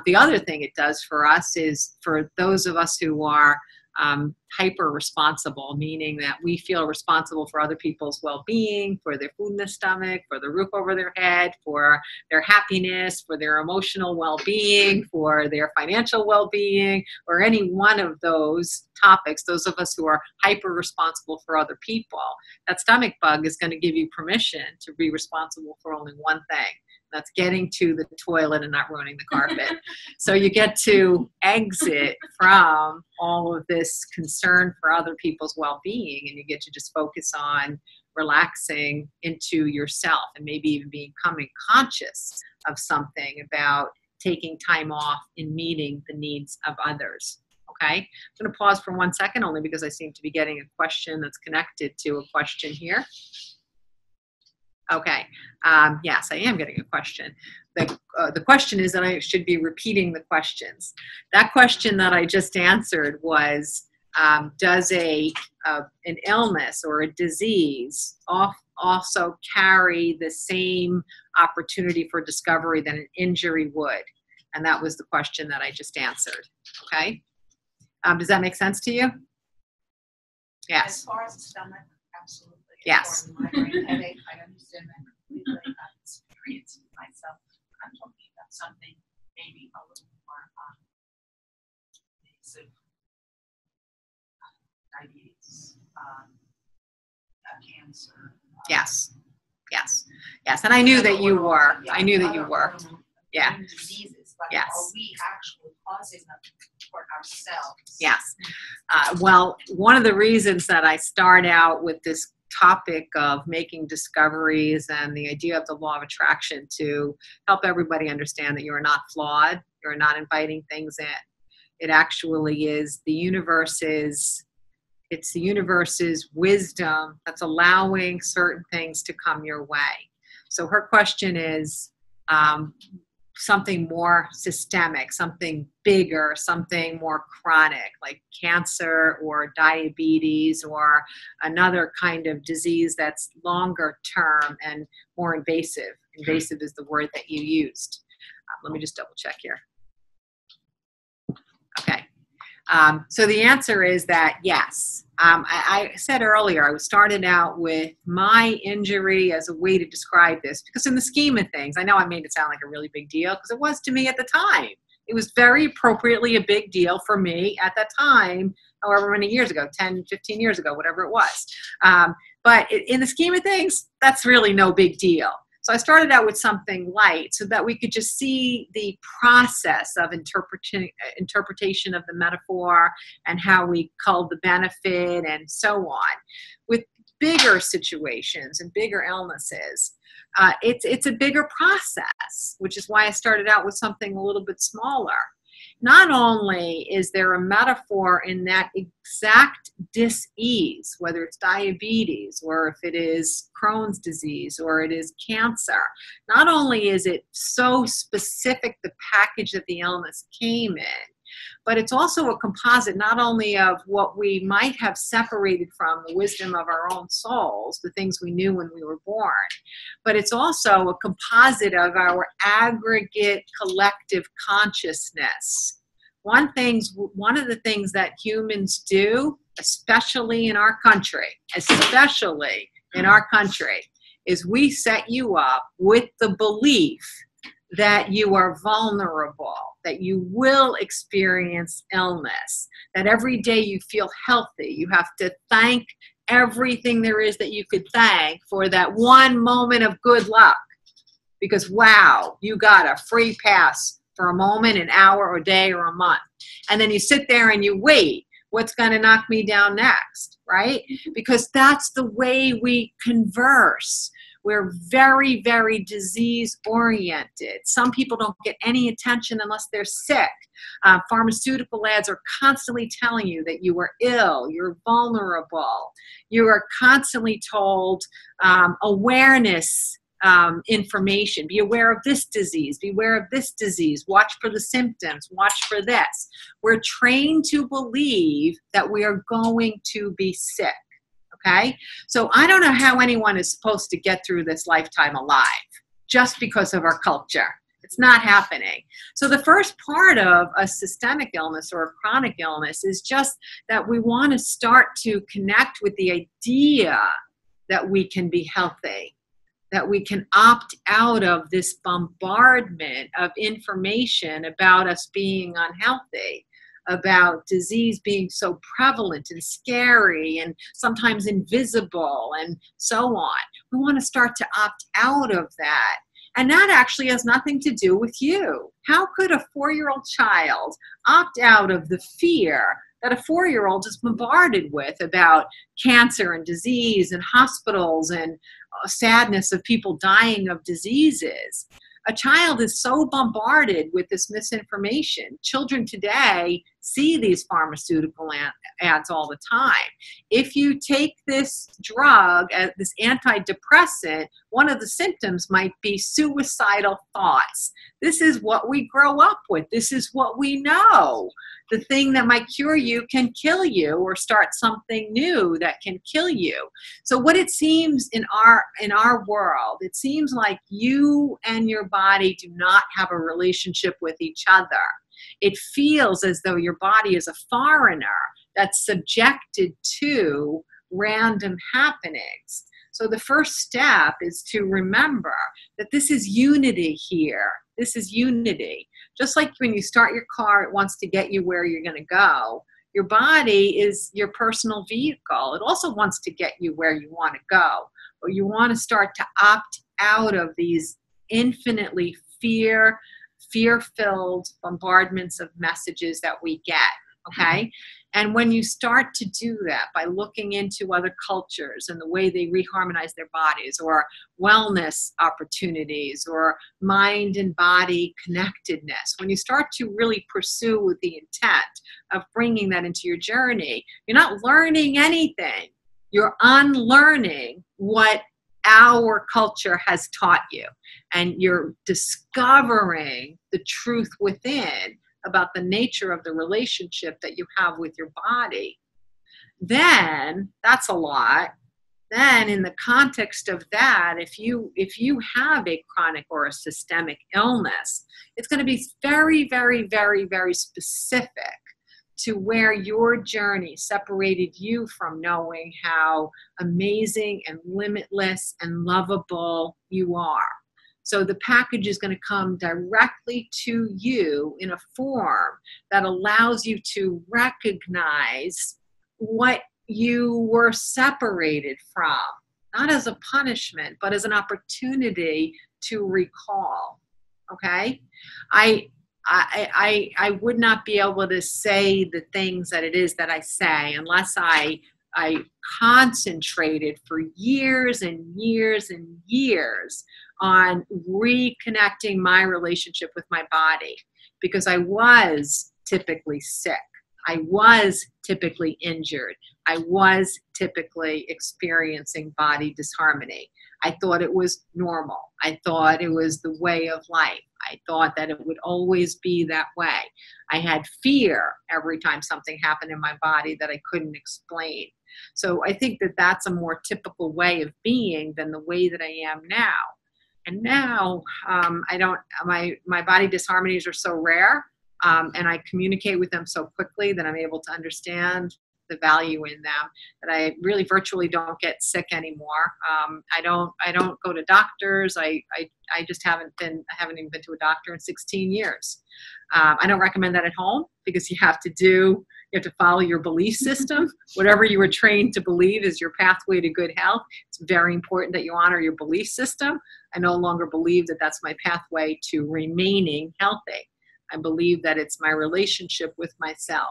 The other thing it does for us is, for those of us who are hyper responsible, meaning that we feel responsible for other people's well-being, for their food in their stomach, for the roof over their head, for their happiness, for their emotional well-being, for their financial well-being, or any one of those topics, those of us who are hyper responsible for other people, that stomach bug is going to give you permission to be responsible for only one thing. That's getting to the toilet and not ruining the carpet. So you get to exit from all of this concern for other people's well-being, and you get to just focus on relaxing into yourself, and maybe even becoming conscious of something about taking time off in meeting the needs of others. Okay? I'm going to pause for 1 second, only because I seem to be getting a question that's connected to a question here. Okay. Yes, I am getting a question. The question is that I should be repeating the questions. That question that I just answered was, does an illness or a disease also carry the same opportunity for discovery that an injury would? And that was the question that I just answered. Okay. Does that make sense to you? Yes. As far as the stomach, absolutely. Yes. Or migraine headache. I understand that completely. I've experienced it myself. I'm talking about something maybe a little more basic, diabetes, cancer. Yes. Yes. Yes. And I knew that you were. I knew that you were. Yeah. Diseases, but Yes. are we actually causing them for ourselves? Yes. Well, one of the reasons that I start out with this topic of making discoveries and the idea of the law of attraction to help everybody understand that you are not flawed, you're not inviting things in. It actually is the universe's, it's the universe's wisdom that's allowing certain things to come your way. So her question is, something more systemic, something bigger, something more chronic, like cancer or diabetes or another kind of disease that's longer term and more invasive. Invasive is the word that you used. Let me just double check here. Okay. So the answer is that yes. I said earlier, I was started out with my injury as a way to describe this, because in the scheme of things, I know I made it sound like a really big deal, because it was to me at the time. It was very appropriately a big deal for me at that time, however many years ago, 10, 15 years ago, whatever it was. But in the scheme of things, that's really no big deal. So I started out with something light so that we could just see the process of interpretation of the metaphor and how we cull the benefit and so on. With bigger situations and bigger illnesses, it's a bigger process, which is why I started out with something a little bit smaller. Not only is there a metaphor in that exact dis-ease, whether it's diabetes or if it is Crohn's disease or it is cancer, not only is it so specific, the package that the illness came in, but it's also a composite not only of what we might have separated from the wisdom of our own souls, the things we knew when we were born, but it's also a composite of our aggregate collective consciousness. One of the things that humans do, especially in our country, is we set you up with the belief that you are vulnerable, that you will experience illness, that every day you feel healthy. You have to thank everything there is that you could thank for that one moment of good luck. Because, wow, you got a free pass for a moment, an hour, or a day, or a month. And then you sit there and you wait. What's going to knock me down next, right? Because that's the way we converse. We're very, very disease-oriented. Some people don't get any attention unless they're sick. Pharmaceutical ads are constantly telling you that you are ill, you're vulnerable. You are constantly told awareness information. Be aware of this disease. Be aware of this disease. Watch for the symptoms. Watch for this. We're trained to believe that we are going to be sick. Okay? So I don't know how anyone is supposed to get through this lifetime alive just because of our culture. It's not happening. So the first part of a systemic illness or a chronic illness is just that we want to start to connect with the idea that we can be healthy, that we can opt out of this bombardment of information about us being unhealthy, about disease being so prevalent and scary and sometimes invisible and so on. We want to start to opt out of that. And that actually has nothing to do with you. How could a 4-year-old child opt out of the fear that a 4-year-old is bombarded with about cancer and disease and hospitals and sadness of people dying of diseases? A child is so bombarded with this misinformation. Children today see these pharmaceutical ads all the time. If you take this drug, this antidepressant, one of the symptoms might be suicidal thoughts. This is what we grow up with. This is what we know. The thing that might cure you can kill you or start something new that can kill you. So what it seems in our world, it seems like you and your body do not have a relationship with each other. It feels as though your body is a foreigner that's subjected to random happenings. So the first step is to remember that this is unity here. This is unity. Just like when you start your car, it wants to get you where you're going to go. Your body is your personal vehicle. It also wants to get you where you want to go. But you want to start to opt out of these infinitely fear-filled bombardments of messages that we get, okay? And when you start to do that by looking into other cultures and the way they reharmonize their bodies, or wellness opportunities, or mind and body connectedness, when you start to really pursue with the intent of bringing that into your journey, you're not learning anything. You're unlearning what our culture has taught you. And you're discovering the truth within about the nature of the relationship that you have with your body. Then that's a lot. Then in the context of that, if you have a chronic or a systemic illness, it's going to be very, very, very, very specific to where your journey separated you from knowing how amazing and limitless and lovable you are. So the package is going to come directly to you in a form that allows you to recognize what you were separated from, not as a punishment, but as an opportunity to recall. Okay? I would not be able to say the things that it is that I say unless I concentrated for years and years and years on reconnecting my relationship with my body, because I was typically sick. I was typically injured. I was typically experiencing body disharmony. I thought it was normal. I thought it was the way of life. I thought that it would always be that way. I had fear every time something happened in my body that I couldn't explain. So I think that that's a more typical way of being than the way that I am now. And now my body disharmonies are so rare, and I communicate with them so quickly that I'm able to understand the value in them, that I really virtually don't get sick anymore. I don't go to doctors. I just haven't even been to a doctor in 16 years. I don't recommend that at home, because you have to follow your belief system. Whatever you were trained to believe is your pathway to good health. It's very important that you honor your belief system. I no longer believe that that's my pathway to remaining healthy. I believe that it's my relationship with myself,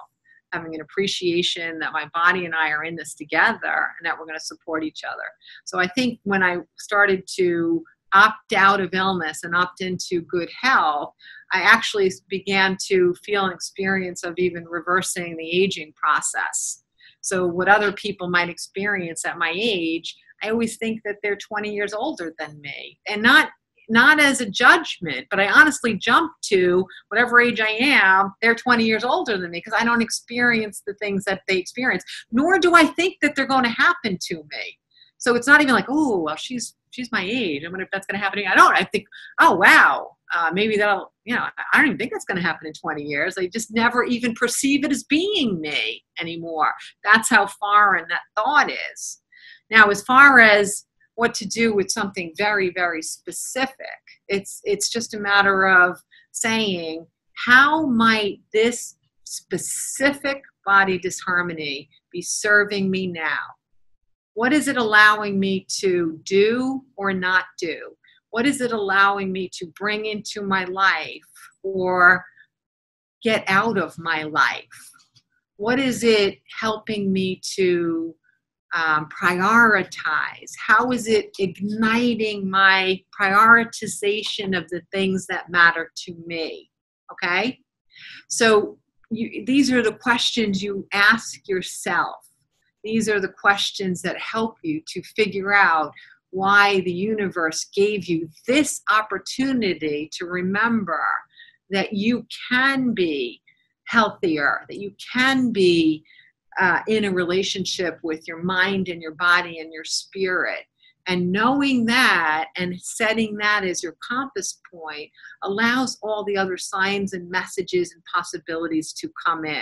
having an appreciation that my body and I are in this together and that we're going to support each other. So I think when I started to opt out of illness and opt into good health, I actually began to feel an experience of even reversing the aging process. So what other people might experience at my age, I always think that they're 20 years older than me. And not as a judgment, but I honestly jump to whatever age I am, they're 20 years older than me, because I don't experience the things that they experience, nor do I think that they're going to happen to me. So it's not even like, oh, well, she's my age. I wonder if that's going to happen to me. I think, oh, wow, maybe that'll, I don't even think that's going to happen in 20 years. I just never even perceive it as being me anymore. That's how foreign that thought is. Now, as far as what to do with something very, very specific, it's just a matter of saying, how might this specific body disharmony be serving me now? What is it allowing me to do or not do? What is it allowing me to bring into my life or get out of my life? What is it helping me to prioritize? How is it igniting my prioritization of the things that matter to me? Okay? So these are the questions you ask yourself. These are the questions that help you to figure out why the universe gave you this opportunity to remember that you can be healthier, that you can be in a relationship with your mind and your body and your spirit. And knowing that and setting that as your compass point allows all the other signs and messages and possibilities to come in.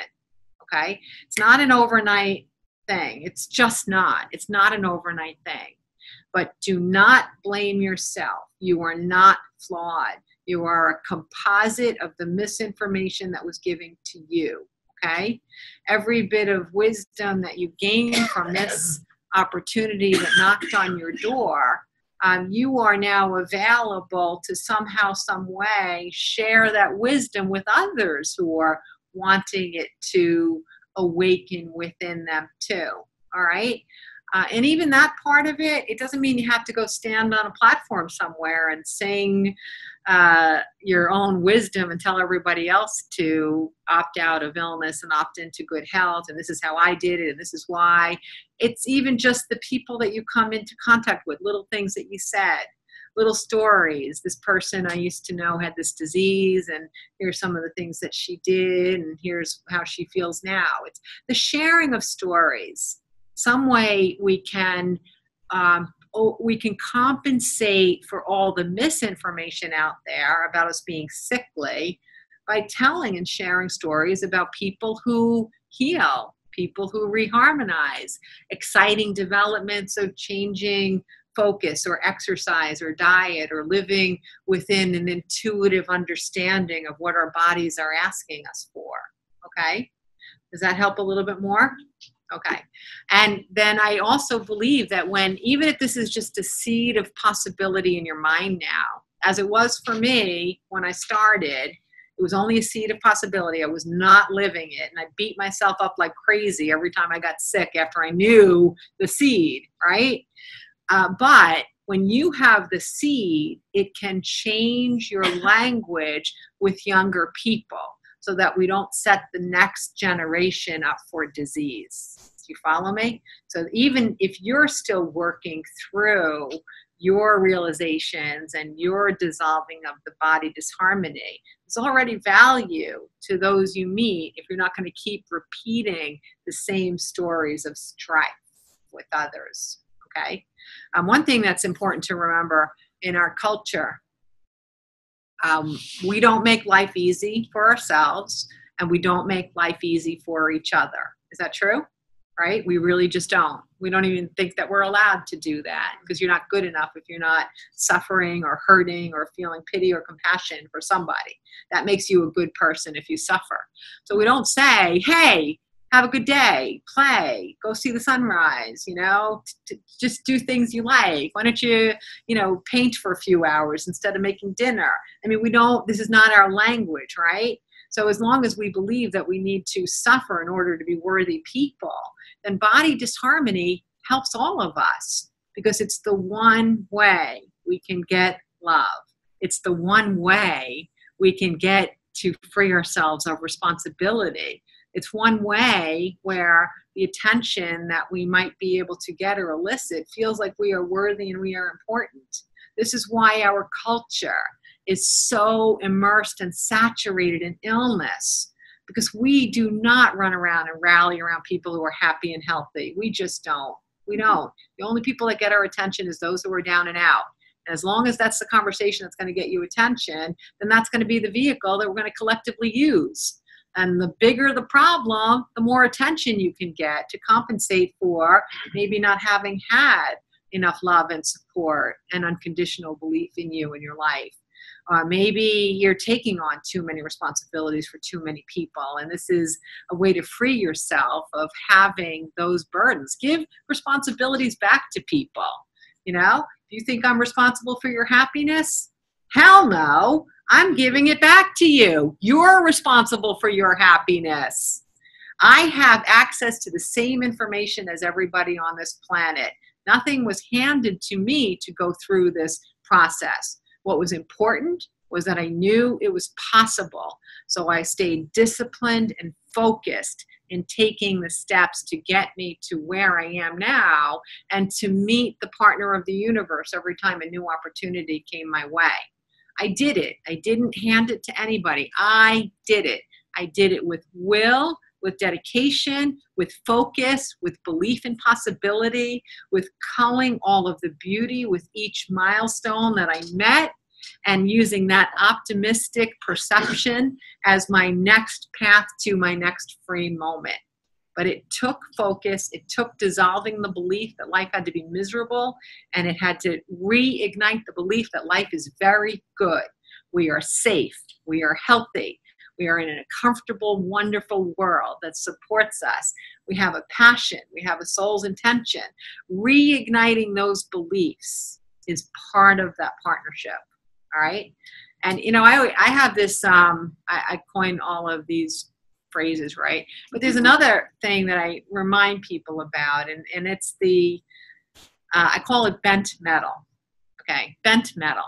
Okay? It's not an overnight thing. It's just not. It's not an overnight thing. But do not blame yourself. You are not flawed. You are a composite of the misinformation that was given to you, okay? Every bit of wisdom that you gained from this opportunity that knocked on your door, you are now available to somehow, some way, share that wisdom with others who are wanting it to awaken within them too, all right? And even that part of it, it doesn't mean you have to go stand on a platform somewhere and sing your own wisdom and tell everybody else to opt out of illness and opt into good health. And this is how I did it. And this is why. It's even just the people that you come into contact with, little things that you said, little stories. This person I used to know had this disease, and here's some of the things that she did, and here's how she feels now. It's the sharing of stories. Some way we can compensate for all the misinformation out there about us being sickly by telling and sharing stories about people who heal, people who reharmonize, exciting developments of changing focus or exercise or diet or living within an intuitive understanding of what our bodies are asking us for. Okay? Does that help a little bit more? Okay. And then I also believe that even if this is just a seed of possibility in your mind now, as it was for me when I started, it was only a seed of possibility. I was not living it. And I beat myself up like crazy every time I got sick after I knew the seed, right? But when you have the seed, it can change your language with younger people, so that we don't set the next generation up for disease. Do you follow me? So even if you're still working through your realizations and your dissolving of the body disharmony, there's already value to those you meet if you're not going to keep repeating the same stories of strife with others, okay? One thing that's important to remember in our culture, we don't make life easy for ourselves, and we don't make life easy for each other. Is that true? Right? We really just don't. We don't even think that we're allowed to do that, because you're not good enough if you're not suffering or hurting or feeling pity or compassion for somebody. That makes you a good person if you suffer. So we don't say, hey, have a good day, play, go see the sunrise, just do things you like. Why don't you, paint for a few hours instead of making dinner? I mean, this is not our language, right? So as long as we believe that we need to suffer in order to be worthy people, then body disharmony helps all of us, because it's the one way we can get love. It's the one way we can get to free ourselves of responsibility. It's one way where the attention that we might be able to get or elicit feels like we are worthy and we are important. This is why our culture is so immersed and saturated in illness, because we do not run around and rally around people who are happy and healthy. We just don't. We don't. The only people that get our attention is those who are down and out. And as long as that's the conversation that's going to get you attention, then that's going to be the vehicle that we're going to collectively use. And the bigger the problem, the more attention you can get to compensate for maybe not having had enough love and support and unconditional belief in you and your life. Maybe you're taking on too many responsibilities for too many people, and this is a way to free yourself of having those burdens. Give responsibilities back to people. Do you think I'm responsible for your happiness? Hell no. I'm giving it back to you. You're responsible for your happiness. I have access to the same information as everybody on this planet. Nothing was handed to me to go through this process. What was important was that I knew it was possible. So I stayed disciplined and focused in taking the steps to get me to where I am now, and to meet the partner of the universe every time a new opportunity came my way. I did it. I didn't hand it to anybody. I did it. I did it with will, with dedication, with focus, with belief in possibility, with culling all of the beauty with each milestone that I met, and using that optimistic perception as my next path to my next free moment. But it took focus, it took dissolving the belief that life had to be miserable, and it had to reignite the belief that life is very good. We are safe, we are healthy, we are in a comfortable, wonderful world that supports us. We have a passion, we have a soul's intention. Reigniting those beliefs is part of that partnership, all right? And, you know, I have this, I coined all of these phrases, right? But there's another thing that I remind people about, and it's the, I call it bent metal, okay? Bent metal.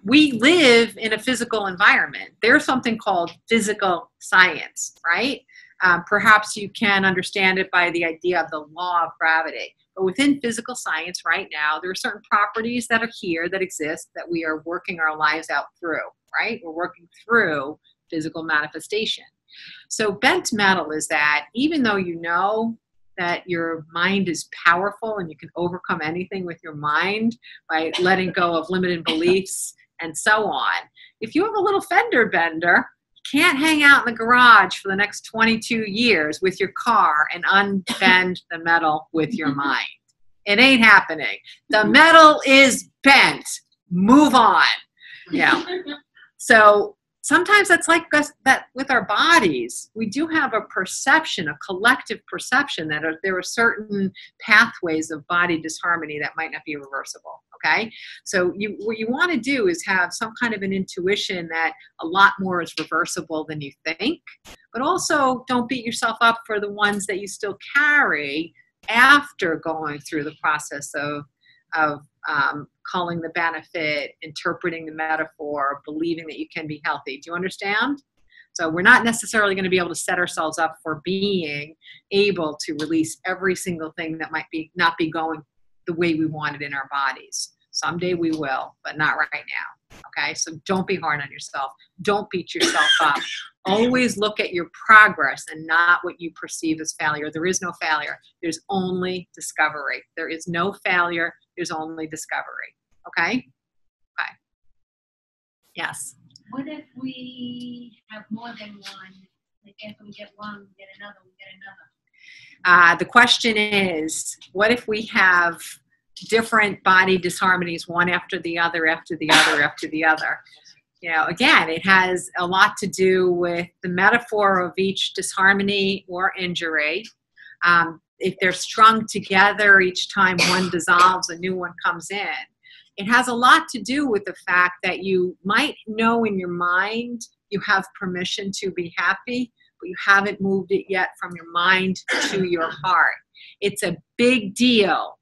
We live in a physical environment. There's something called physical science, right? Perhaps you can understand it by the idea of the law of gravity. But within physical science right now, there are certain properties that are here, that exist, that we are working our lives out through, right? We're working through physical manifestation. So bent metal is that even though you know that your mind is powerful and you can overcome anything with your mind by letting go of limited beliefs and so on, if you have a little fender bender, you can't hang out in the garage for the next 22 years with your car and unbend the metal with your mind. It ain't happening. The metal is bent. Move on. Yeah. So sometimes that's like that with our bodies. We do have a perception, a collective perception that there are certain pathways of body disharmony that might not be reversible, okay? So what you want to do is have some kind of an intuition that a lot more is reversible than you think, but also don't beat yourself up for the ones that you still carry after going through the process of calling the benefit, interpreting the metaphor, believing that you can be healthy. Do you understand? So we're not necessarily going to be able to set ourselves up for being able to release every single thing that might be not be going the way we want it in our bodies. Someday we will, but not right now. Okay? So don't be hard on yourself. Don't beat yourself up. Always look at your progress and not what you perceive as failure. There is no failure. There's only discovery. There is no failure. There's only discovery. Okay? Okay. Yes. What if we have more than one? Like after we get one, we get another, we get another. The question is, what if we have different body disharmonies, one after the other, after the other, after the other? You know, again, it has a lot to do with the metaphor of each disharmony or injury. If they're strung together, each time one dissolves, a new one comes in. It has a lot to do with the fact that you might know in your mind you have permission to be happy, but you haven't moved it yet from your mind to your heart. It's a big deal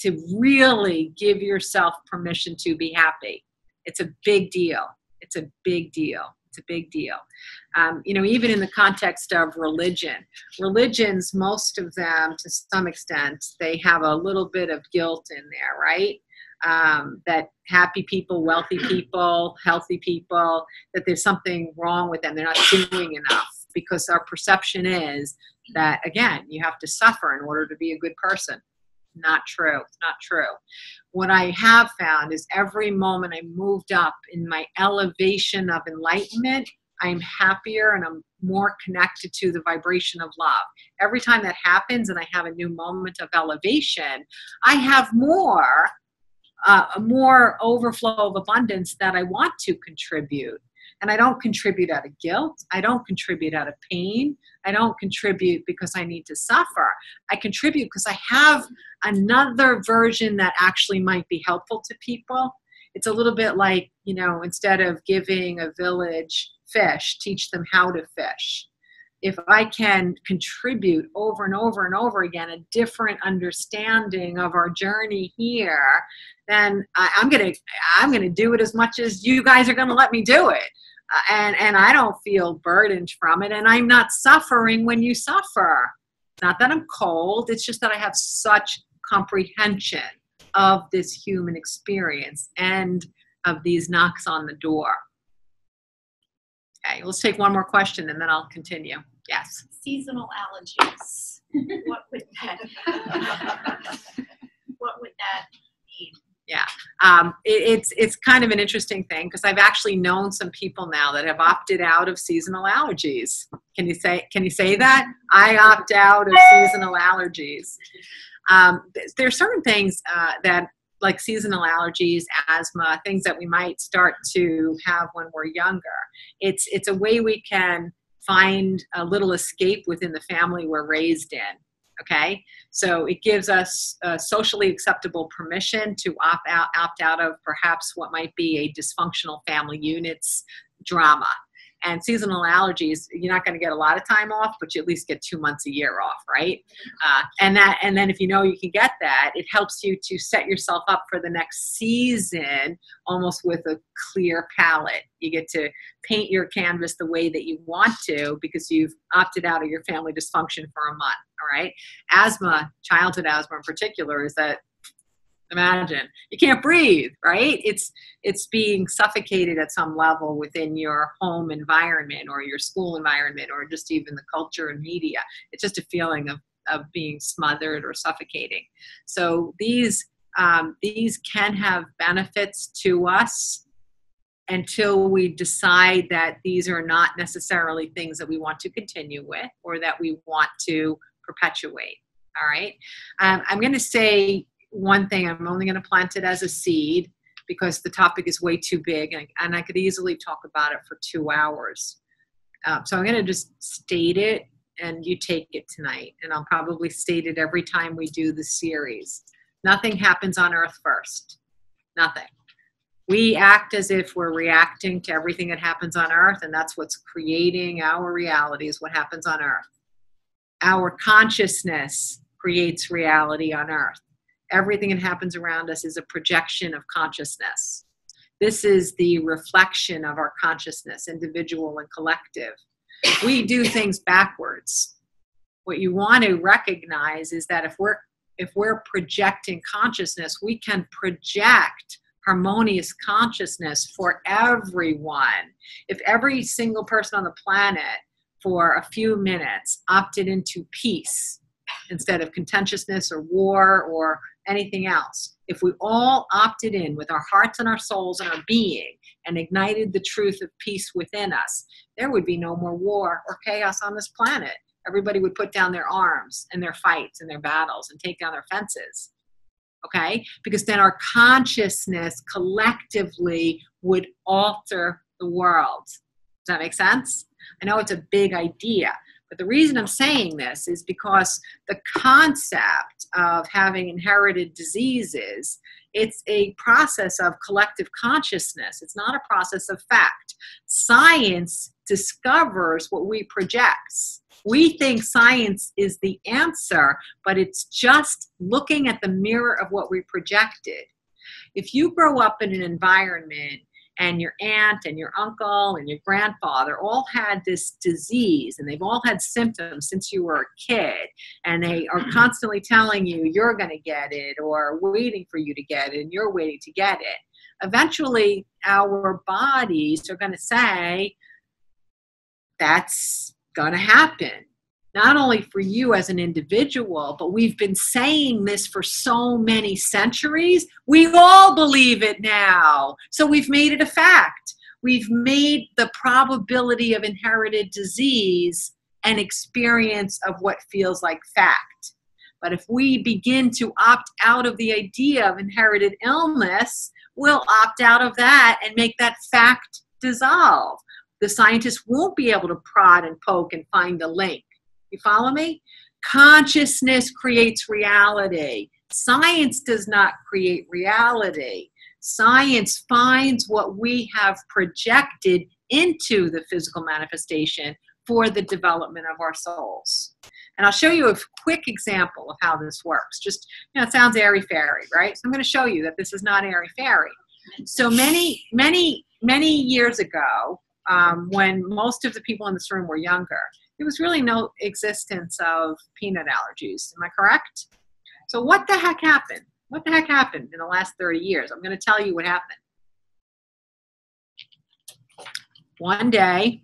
to really give yourself permission to be happy. It's a big deal. It's a big deal. It's a big deal. You know, even in the context of religions, most of them, to some extent, they have a little bit of guilt in there, right? That happy people, wealthy people, healthy people, that there's something wrong with them. They're not doing enough because our perception is that, again, you have to suffer in order to be a good person. Not true. It's not true. What I have found is every moment I moved up in my elevation of enlightenment, I'm happier and I'm more connected to the vibration of love. Every time that happens and I have a new moment of elevation, I have a more overflow of abundance that I want to contribute. And I don't contribute out of guilt. I don't contribute out of pain. I don't contribute because I need to suffer. I contribute because I have another version that actually might be helpful to people. It's a little bit like, you know, instead of giving a village fish, teach them how to fish. If I can contribute over and over and over again a different understanding of our journey here, then I'm gonna do it as much as you guys are gonna let me do it. And I don't feel burdened from it, and I'm not suffering when you suffer. Not that I'm cold, it's just that I have such comprehension of this human experience and of these knocks on the door. Okay, let's take one more question and then I'll continue. Yes. Seasonal allergies. What would that mean? Yeah. It's kind of an interesting thing because I've actually known some people now that have opted out of seasonal allergies. Can you say that? I opt out of seasonal allergies. There are certain things that, like seasonal allergies, asthma, things that we might start to have when we're younger. It's a way we can find a little escape within the family we're raised in. Okay, so it gives us socially acceptable permission to opt out of perhaps what might be a dysfunctional family unit's drama. And seasonal allergies, you're not going to get a lot of time off, but you at least get 2 months a year off, right? And then if you know you can get that, it helps you to set yourself up for the next season almost with a clear palette. You get to paint your canvas the way that you want to because you've opted out of your family dysfunction for a month, all right? Asthma, childhood asthma in particular, is that, imagine, you can't breathe, right? It's being suffocated at some level within your home environment or your school environment or just even the culture and media. It's just a feeling of being smothered or suffocating. So these can have benefits to us until we decide that these are not necessarily things that we want to continue with or that we want to perpetuate. All right. I'm going to say one thing. I'm only going to plant it as a seed because the topic is way too big and I could easily talk about it for 2 hours. So I'm going to just state it and you take it tonight. And I'll probably state it every time we do the series. Nothing happens on earth first. Nothing. We act as if we're reacting to everything that happens on earth, and that's what's creating our reality, is what happens on earth. Our consciousness creates reality on earth. Everything that happens around us is a projection of consciousness. This is the reflection of our consciousness, individual and collective. We do things backwards. What you want to recognize is that if we're projecting consciousness, we can project harmonious consciousness for everyone. If every single person on the planet for a few minutes opted into peace instead of contentiousness or war or anything else, if we all opted in with our hearts and our souls and our being and ignited the truth of peace within us, there would be no more war or chaos on this planet. Everybody would put down their arms and their fights and their battles and take down their fences. Okay? Because then our consciousness collectively would alter the world. Does that make sense? I know it's a big idea, but the reason I'm saying this is because the concept of having inherited diseases, it's a process of collective consciousness. It's not a process of fact. Science discovers what we project. We think science is the answer, but it's just looking at the mirror of what we projected. If you grow up in an environment and your aunt and your uncle and your grandfather all had this disease and they've all had symptoms since you were a kid and they are constantly telling you you're going to get it or waiting for you to get it and you're waiting to get it, eventually our bodies are going to say that's going to happen. Not only for you as an individual, but we've been saying this for so many centuries. We all believe it now. So we've made it a fact. We've made the probability of inherited disease an experience of what feels like fact. But if we begin to opt out of the idea of inherited illness, we'll opt out of that and make that fact dissolve. The scientists won't be able to prod and poke and find a link. You follow me? Consciousness creates reality. Science does not create reality. Science finds what we have projected into the physical manifestation for the development of our souls. And I'll show you a quick example of how this works. Just, it sounds airy-fairy, right? So I'm going to show you that this is not airy-fairy. So many years ago, when most of the people in this room were younger, there was really no existence of peanut allergies. Am I correct? So what the heck happened? What the heck happened in the last 30 years? I'm going to tell you what happened. One day,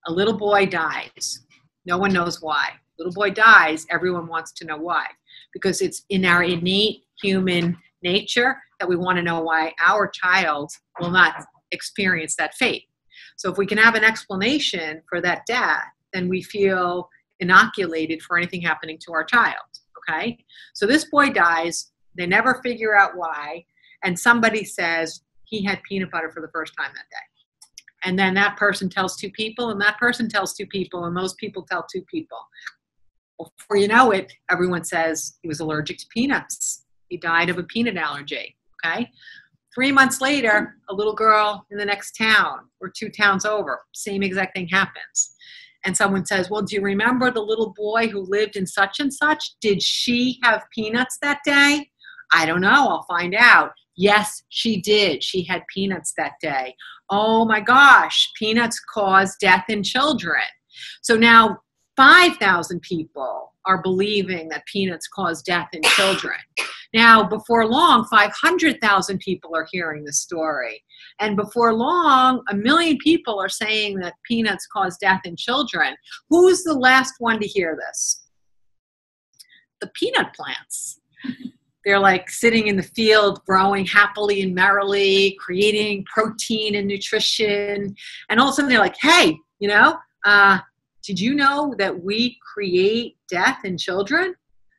a little boy dies. No one knows why. Little boy dies. Everyone wants to know why. Because it's in our innate human nature that we want to know why our child will not experience that fate. So if we can have an explanation for that death, then we feel inoculated for anything happening to our child, okay? So this boy dies, they never figure out why, and somebody says he had peanut butter for the first time that day. And then that person tells two people, and that person tells two people, and those people tell two people. Well, before you know it, everyone says he was allergic to peanuts. He died of a peanut allergy, okay? 3 months later, a little girl in the next town or 2 towns over, same exact thing happens. And someone says, well, do you remember the little boy who lived in such and such? Did she have peanuts that day? I don't know. I'll find out. Yes, she did. She had peanuts that day. Oh my gosh, peanuts cause death in children. So now 5,000 people are believing that peanuts cause death in children. Now, before long, 500,000 people are hearing this story. And before long, 1 million people are saying that peanuts cause death in children. Who's the last one to hear this? The peanut plants. They're like sitting in the field, growing happily and merrily, creating protein and nutrition. And all of a sudden they're like, hey, you know, did you know that we create death in children?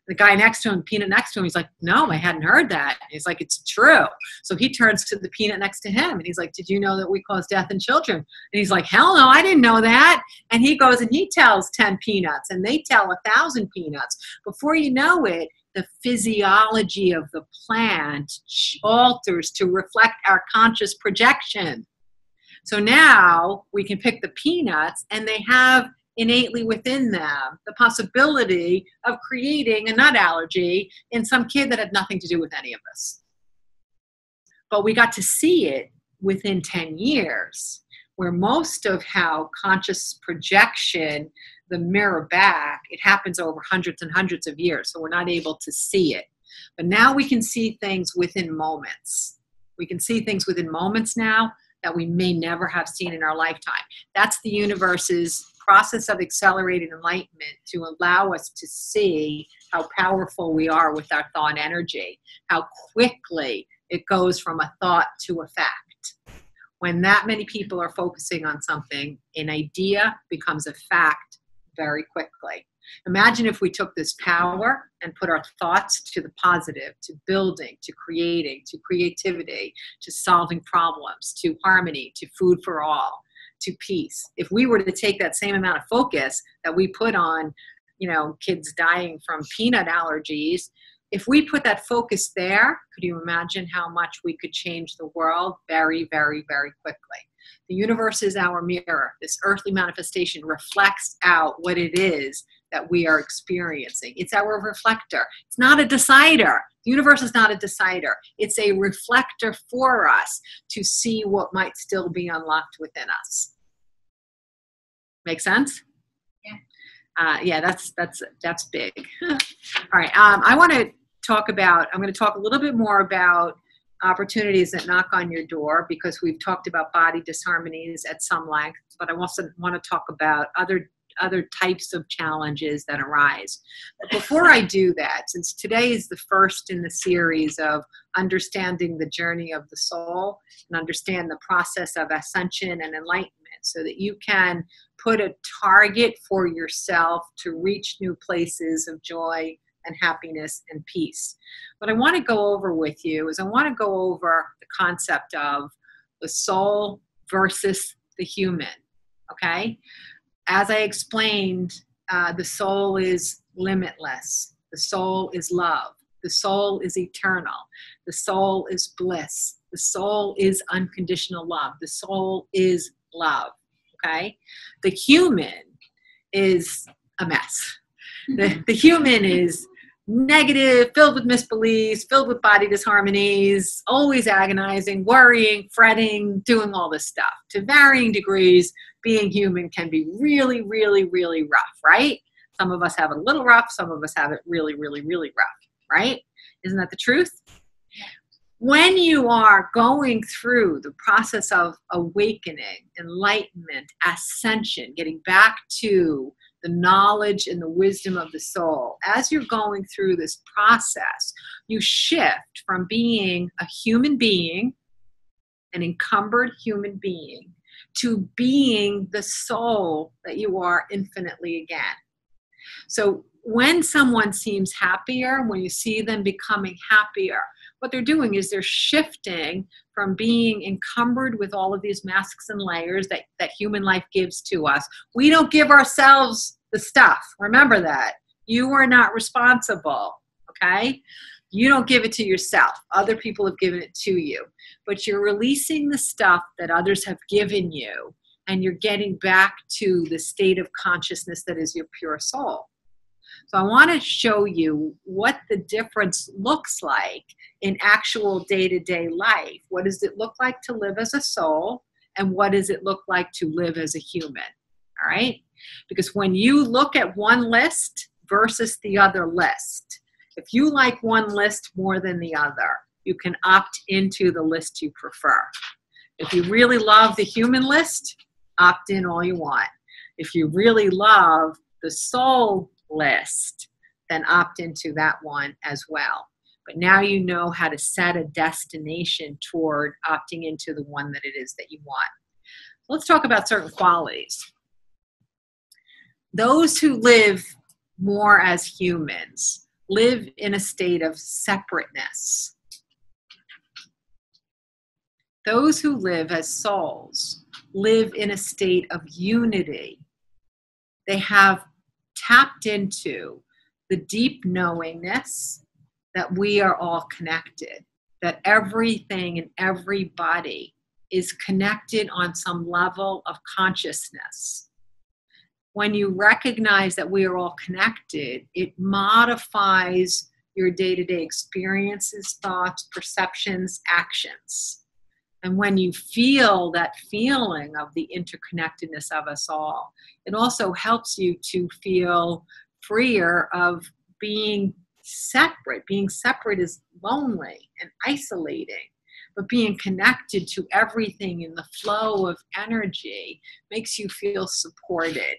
The guy next to him, peanut next to him, he's like, no, I hadn't heard that. He's like, it's true. So he turns to the peanut next to him and he's like, did you know that we cause death in children? And he's like, hell no, I didn't know that. And he goes and he tells 10 peanuts and they tell 1,000 peanuts. Before you know it, the physiology of the plant alters to reflect our conscious projection. So now we can pick the peanuts and they have innately within them the possibility of creating a nut allergy in some kid that had nothing to do with any of this. But we got to see it within 10 years, where most of how conscious projection, the mirror back, it happens over hundreds and hundreds of years, so we're not able to see it. But now we can see things within moments. We can see things within moments now that we may never have seen in our lifetime. That's the universe's process of accelerated enlightenment to allow us to see how powerful we are with our thought energy, how quickly it goes from a thought to a fact. When that many people are focusing on something, an idea becomes a fact very quickly. Imagine if we took this power and put our thoughts to the positive, to building, to creating, to creativity, to solving problems, to harmony, to food for all, to peace. If we were to take that same amount of focus that we put on, you know, kids dying from peanut allergies, if we put that focus there, could you imagine how much we could change the world very, very, very quickly? The universe is our mirror. This earthly manifestation reflects out what it is that we are experiencing. It's our reflector. It's not a decider. The universe is not a decider. It's a reflector for us to see what might still be unlocked within us. Make sense? Yeah. Yeah, that's big. All right. I'm going to talk a little bit more about opportunities that knock on your door, because we've talked about body disharmonies at some length, but I also want to talk about other types of challenges that arise. But before I do that, since today is the first in the series of understanding the journey of the soul and understand the process of ascension and enlightenment, so that you can put a target for yourself to reach new places of joy and happiness and peace. What I want to go over with you is I want to go over the concept of the soul versus the human, okay? As I explained, the soul is limitless. The soul is love. The soul is eternal. The soul is bliss. The soul is unconditional love. The soul is love, okay? The human is a mess. The human is negative, filled with misbeliefs, filled with body disharmonies, always agonizing, worrying, fretting, doing all this stuff. To varying degrees, being human can be really, really, really rough, right? Some of us have it a little rough. Some of us have it really, really, really rough, right? Isn't that the truth? When you are going through the process of awakening, enlightenment, ascension, getting back to the knowledge and the wisdom of the soul, as you're going through this process, you shift from being a human being, an encumbered human being, to being the soul that you are infinitely again. So when someone seems happier, when you see them becoming happier, what they're doing is they're shifting from being encumbered with all of these masks and layers that human life gives to us. We don't give ourselves the stuff. Remember that. You are not responsible, okay? You don't give it to yourself. Other people have given it to you. But you're releasing the stuff that others have given you, and you're getting back to the state of consciousness that is your pure soul. So I want to show you what the difference looks like in actual day-to-day life. What does it look like to live as a soul, and what does it look like to live as a human? All right? Because when you look at one list versus the other list, if you like one list more than the other, you can opt into the list you prefer. If you really love the human list, opt in all you want. If you really love the soul list, then opt into that one as well. But now you know how to set a destination toward opting into the one that it is that you want. Let's talk about certain qualities. Those who live more as humans live in a state of separateness. Those who live as souls live in a state of unity. They have tapped into the deep knowingness that we are all connected, that everything and everybody is connected on some level of consciousness. When you recognize that we are all connected, it modifies your day-to-day experiences, thoughts, perceptions, actions. And when you feel that feeling of the interconnectedness of us all, it also helps you to feel freer of being separate. Being separate is lonely and isolating, but being connected to everything in the flow of energy makes you feel supported.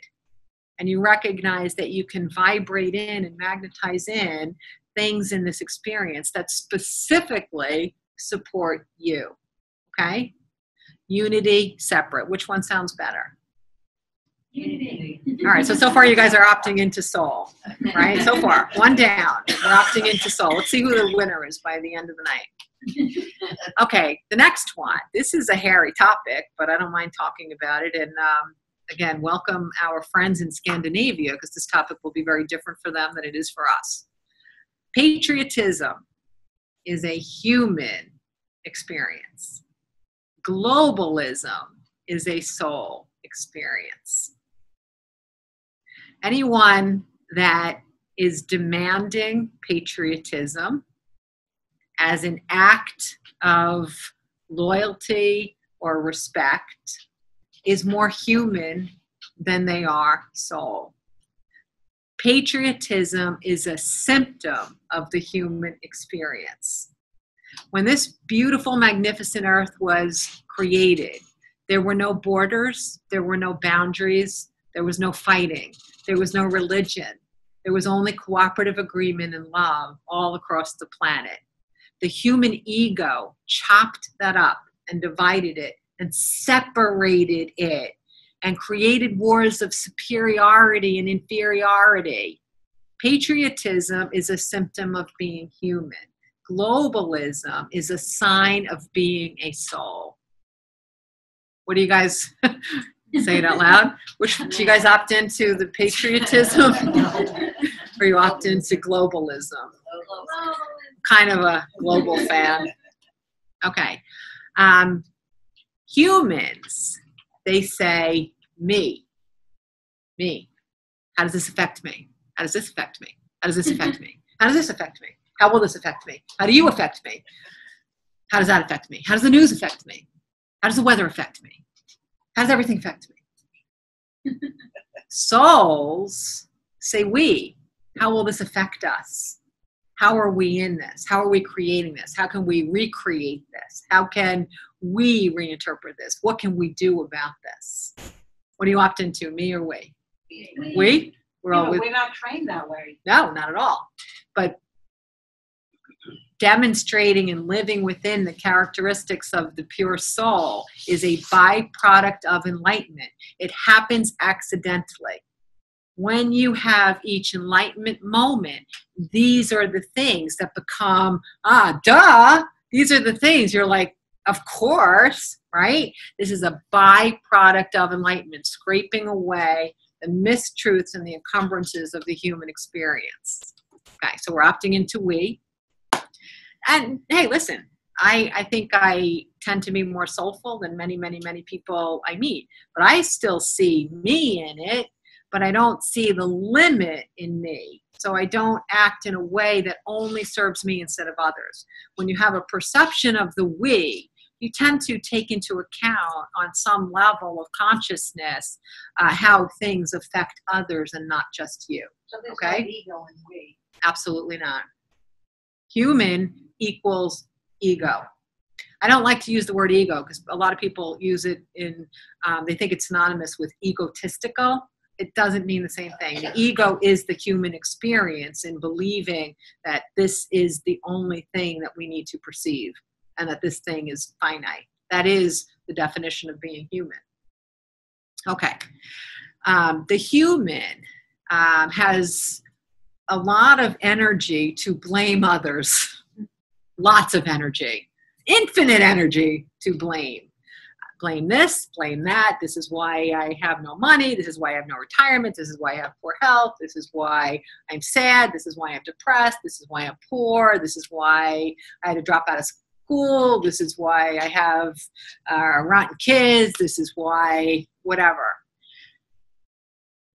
And you recognize that you can vibrate in and magnetize in things in this experience that specifically support you. Okay? Unity, separate. Which one sounds better? Unity. All right, so far you guys are opting into soul, right? So far, one down. We're opting into soul. Let's see who the winner is by the end of the night. Okay, the next one. This is a hairy topic, but I don't mind talking about it. And again, welcome our friends in Scandinavia, because this topic will be very different for them than it is for us. Patriotism is a human experience. Globalism is a soul experience. Anyone that is demanding patriotism as an act of loyalty or respect is more human than they are soul. Patriotism is a symptom of the human experience. When this beautiful, magnificent earth was created, there were no borders, there were no boundaries, there was no fighting, there was no religion. There was only cooperative agreement and love all across the planet. The human ego chopped that up and divided it and separated it and created wars of superiority and inferiority. Patriotism is a symptom of being human. Globalism is a sign of being a soul. What do you guys say it out loud? Which do you guys opt into, the patriotism or you opt into globalism? Kind of a global fan. Okay. Humans, they say me. How does this affect me? How does this affect me? How does this affect me? How does this affect me? How will this affect me? How do you affect me? How does that affect me? How does the news affect me? How does the weather affect me? How does everything affect me? Souls say we. How will this affect us? How are we in this? How are we creating this? How can we recreate this? How can we reinterpret this? What can we do about this? What do you opt into, me or we? We? We're We're not trained that way. No, not at all. But demonstrating and living within the characteristics of the pure soul is a byproduct of enlightenment. It happens accidentally. When you have each enlightenment moment, these are the things that become, duh, these are the things you're like, of course, right? This is a byproduct of enlightenment, scraping away the mistruths and the encumbrances of the human experience. Okay, so we're opting into we. And hey, listen, I think I tend to be more soulful than many, many, many people I meet. But I still see me in it, but I don't see the limit in me. So I don't act in a way that only serves me instead of others. When you have a perception of the we, you tend to take into account on some level of consciousness how things affect others and not just you. So there's okay? no ego in we. Absolutely not. Human equals ego. I don't like to use the word ego because a lot of people use it in, they think it's synonymous with egotistical. It doesn't mean the same thing. The ego is the human experience in believing that this is the only thing that we need to perceive and that this thing is finite. That is the definition of being human. Okay. The human has a lot of energy to blame others. Lots of energy. Infinite energy to blame. Blame this, blame that. This is why I have no money. This is why I have no retirement. This is why I have poor health. This is why I'm sad. This is why I'm depressed. This is why I'm poor. This is why I had to drop out of school. This is why I have rotten kids. This is why whatever.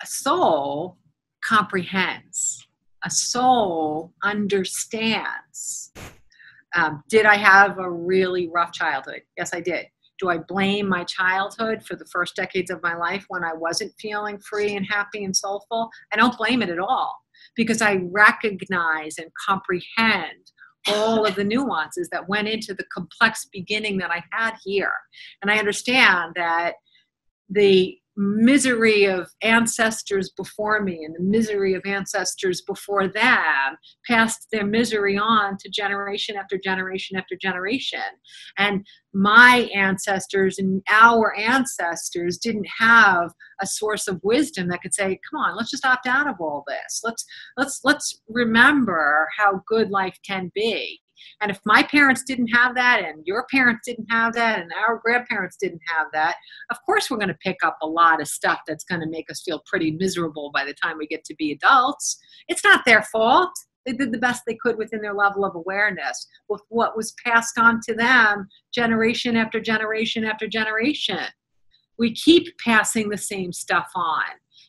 A soul comprehends. A soul understands. Did I have a really rough childhood? Yes, I did. Do I blame my childhood for the first decades of my life when I wasn't feeling free and happy and soulful? I don't blame it at all because I recognize and comprehend all of the nuances that went into the complex beginning that I had here. And I understand that the misery of ancestors before me and the misery of ancestors before them passed their misery on to generation after generation after generation. And my ancestors and our ancestors didn't have a source of wisdom that could say, come on, let's just opt out of all this. Let's remember how good life can be. And if my parents didn't have that and your parents didn't have that and our grandparents didn't have that, of course we're going to pick up a lot of stuff that's going to make us feel pretty miserable by the time we get to be adults. It's not their fault. They did the best they could within their level of awareness with what was passed on to them generation after generation after generation. We keep passing the same stuff on.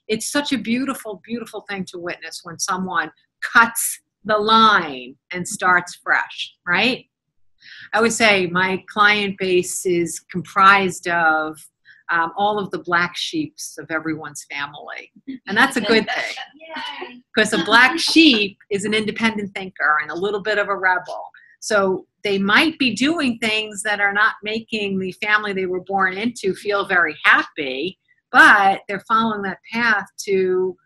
It's such a beautiful, beautiful thing to witness when someone cuts the line and starts fresh, right? I would say my client base is comprised of all of the black sheeps of everyone's family. And that's a good thing because a black sheep is an independent thinker and a little bit of a rebel. So they might be doing things that are not making the family they were born into feel very happy, but they're following that path to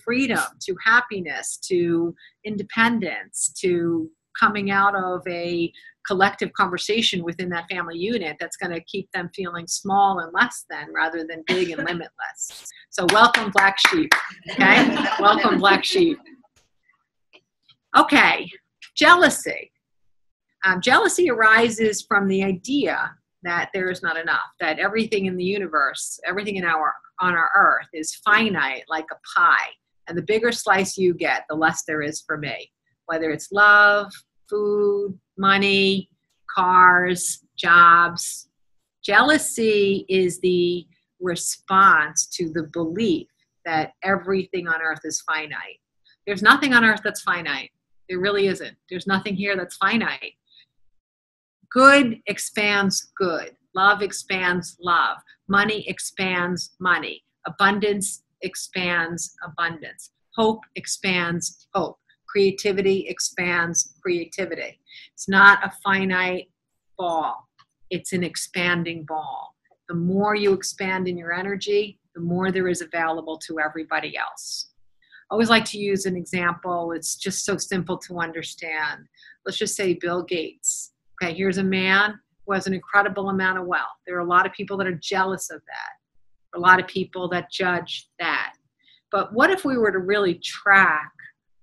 freedom, to happiness, to independence, to coming out of a collective conversation within that family unit that's going to keep them feeling small and less than rather than big and limitless. So welcome, black sheep. Okay? Welcome, black sheep. Okay, jealousy. Jealousy arises from the idea that there is not enough, that everything in the universe, everything on our earth is finite like a pie. And the bigger slice you get, the less there is for me. Whether it's love, food, money, cars, jobs. Jealousy is the response to the belief that everything on earth is finite. There's nothing on earth that's finite. There really isn't. There's nothing here that's finite. Good expands good. Love expands love. Money expands money. Abundance expands abundance. Hope expands hope. Creativity expands creativity. It's not a finite ball. It's an expanding ball. The more you expand in your energy, the more there is available to everybody else. I always like to use an example. It's just so simple to understand. let's just say Bill Gates. Okay, here's a man who has an incredible amount of wealth. There are a lot of people that are jealous of that. A lot of people that judge that. But what if we were to really track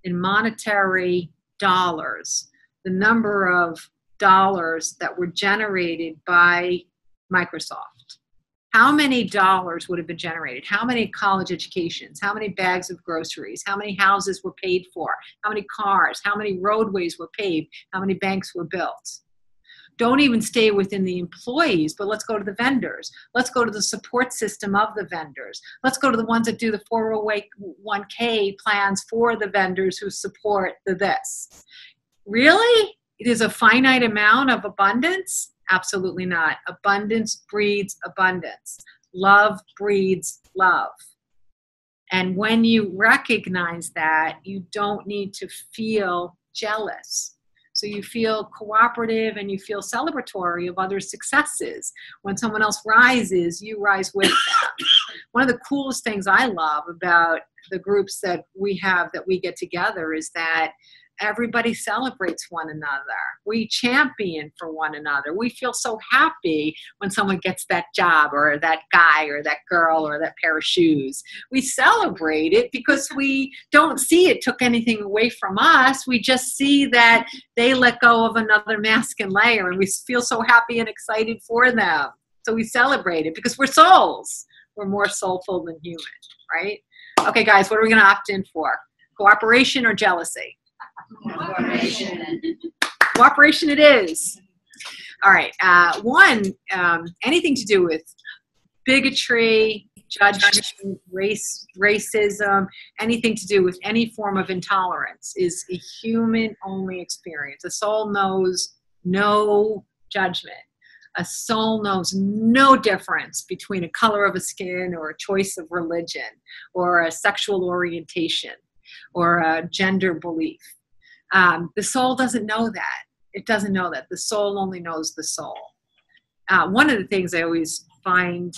in monetary dollars the number of dollars that were generated by Microsoft? How many dollars would have been generated? How many college educations? How many bags of groceries? How many houses were paid for? How many cars? How many roadways were paved? How many banks were built? Don't even stay within the employees, but let's go to the vendors. Let's go to the support system of the vendors. Let's go to the ones that do the 401k plans for the vendors who support this. Really? It is a finite amount of abundance? Absolutely not. Abundance breeds abundance. Love breeds love. And when you recognize that, you don't need to feel jealous. So you feel cooperative and you feel celebratory of others' successes. When someone else rises, you rise with them. One of the coolest things I love about the groups that we have that we get together is that everybody celebrates one another. We champion for one another. We feel so happy when someone gets that job or that guy or that girl or that pair of shoes. We celebrate it because we don't see it took anything away from us. We just see that they let go of another mask and layer, and we feel so happy and excited for them. So we celebrate it because we're souls. We're more soulful than human, right? Okay, guys, what are we going to opt in for? Cooperation or jealousy? Cooperation. Cooperation it is. All right. Anything to do with bigotry, judgment, racism, anything to do with any form of intolerance is a human-only experience. A soul knows no judgment. A soul knows no difference between a color of a skin or a choice of religion or a sexual orientation or a gender belief. The soul doesn't know that. It doesn't know that. The soul only knows the soul. One of the things I always find,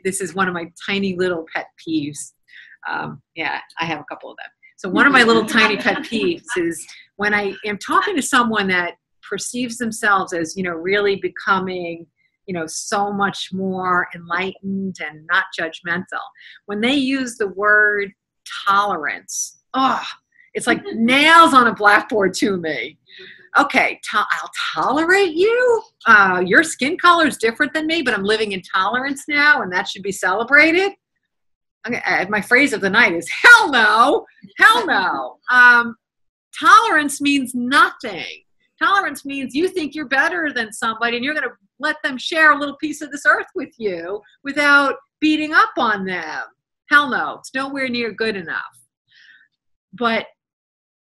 this is one of my tiny little pet peeves. Yeah, I have a couple of them. So one of my little tiny pet peeves is when I am talking to someone that perceives themselves as, really becoming, so much more enlightened and not judgmental. When they use the word tolerance, it's like nails on a blackboard to me. Okay, I'll tolerate you. Your skin color is different than me, but I'm living in tolerance now, and that should be celebrated. Okay, my phrase of the night is, hell no, hell no. Tolerance means nothing. Tolerance means you think you're better than somebody, and you're going to let them share a little piece of this earth with you without beating up on them. Hell no, it's nowhere near good enough. But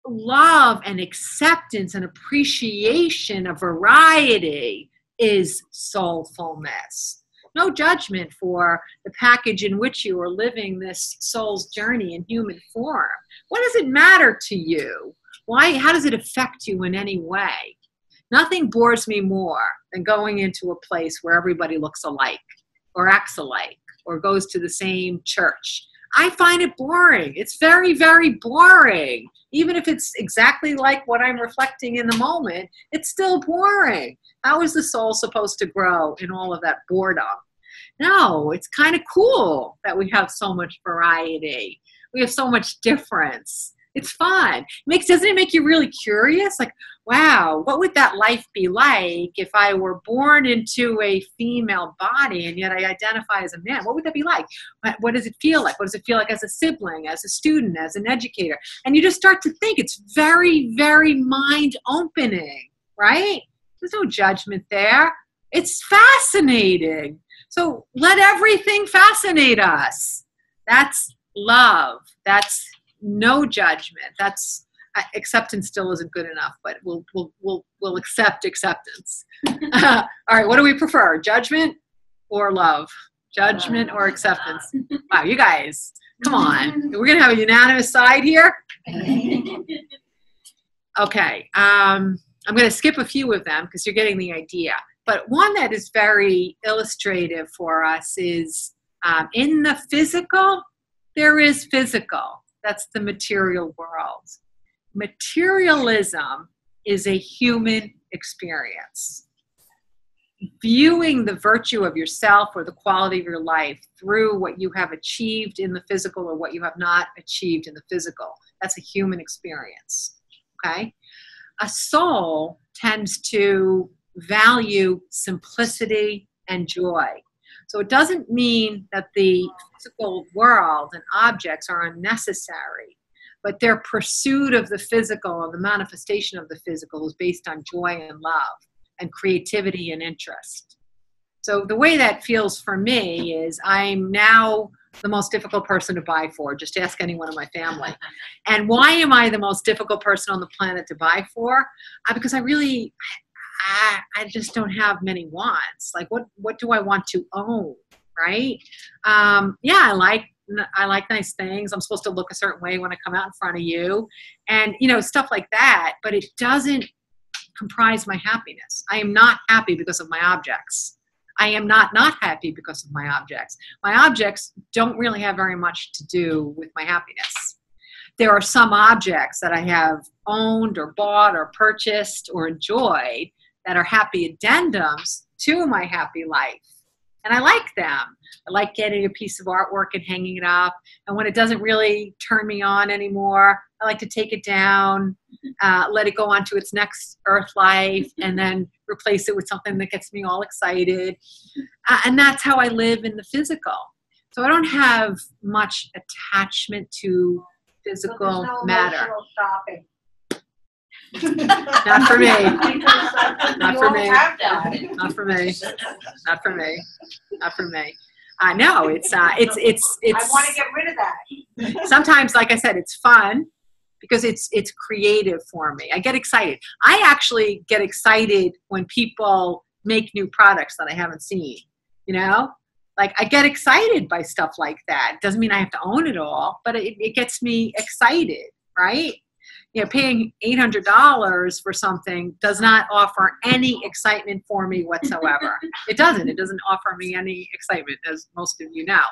love and acceptance and appreciation of variety is soulfulness. No judgment for the package in which you are living this soul's journey in human form. What does it matter to you? Why? How does it affect you in any way? Nothing bores me more than going into a place where everybody looks alike or acts alike or goes to the same church. I find it boring. It's very, very boring. Even if it's exactly like what I'm reflecting in the moment, it's still boring. How is the soul supposed to grow in all of that boredom? No, it's kind of cool that we have so much variety. We have so much difference. It's fun. Doesn't it make you really curious? Like, wow, what would that life be like if I were born into a female body and yet I identify as a man? What would that be like? What does it feel like? What does it feel like as a sibling, as a student, as an educator? And you just start to think. It's very, very mind-opening, right? There's no judgment there. It's fascinating. So let everything fascinate us. That's love. That's no judgment. That's acceptance still isn't good enough, but we'll accept acceptance. All right, what do we prefer? Judgment or love? Judgment or acceptance? Wow, you guys, come on. We're gonna have a unanimous side here. Okay, I'm gonna skip a few of them because you're getting the idea. But one that is very illustrative for us is in the physical, there is physical. That's the material world. Materialism is a human experience. Viewing the virtue of yourself or the quality of your life through what you have achieved in the physical or what you have not achieved in the physical, that's a human experience, okay? A soul tends to value simplicity and joy. So it doesn't mean that the physical world and objects are unnecessary, but their pursuit of the physical and the manifestation of the physical is based on joy and love and creativity and interest. So the way that feels for me is I'm now the most difficult person to buy for. Just ask anyone in my family. And why am I the most difficult person on the planet to buy for? Because I just don't have many wants. Like what do I want to own, right? Yeah, I like nice things. I'm supposed to look a certain way when I come out in front of you and, stuff like that. But it doesn't comprise my happiness. I am not happy because of my objects. I am not happy because of my objects. My objects don't really have very much to do with my happiness. There are some objects that I have owned or bought or purchased or enjoyed that are happy addendums to my happy life. And I like them. I like getting a piece of artwork and hanging it up. And when it doesn't really turn me on anymore, I like to take it down, let it go on to its next earth life, and then replace it with something that gets me all excited. And that's how I live in the physical. So I don't have much attachment to physical matter. Shopping. Not for me. Not for me. Not for me. Not for me. Not for me. No, it's. I want to get rid of that. Sometimes, like I said, it's fun because it's creative for me. I get excited. I actually get excited when people make new products that I haven't seen. Like I get excited by stuff like that. Doesn't mean I have to own it all, but it gets me excited, right? Paying $800 for something does not offer any excitement for me whatsoever. It doesn't. It doesn't offer me any excitement, as most of you know.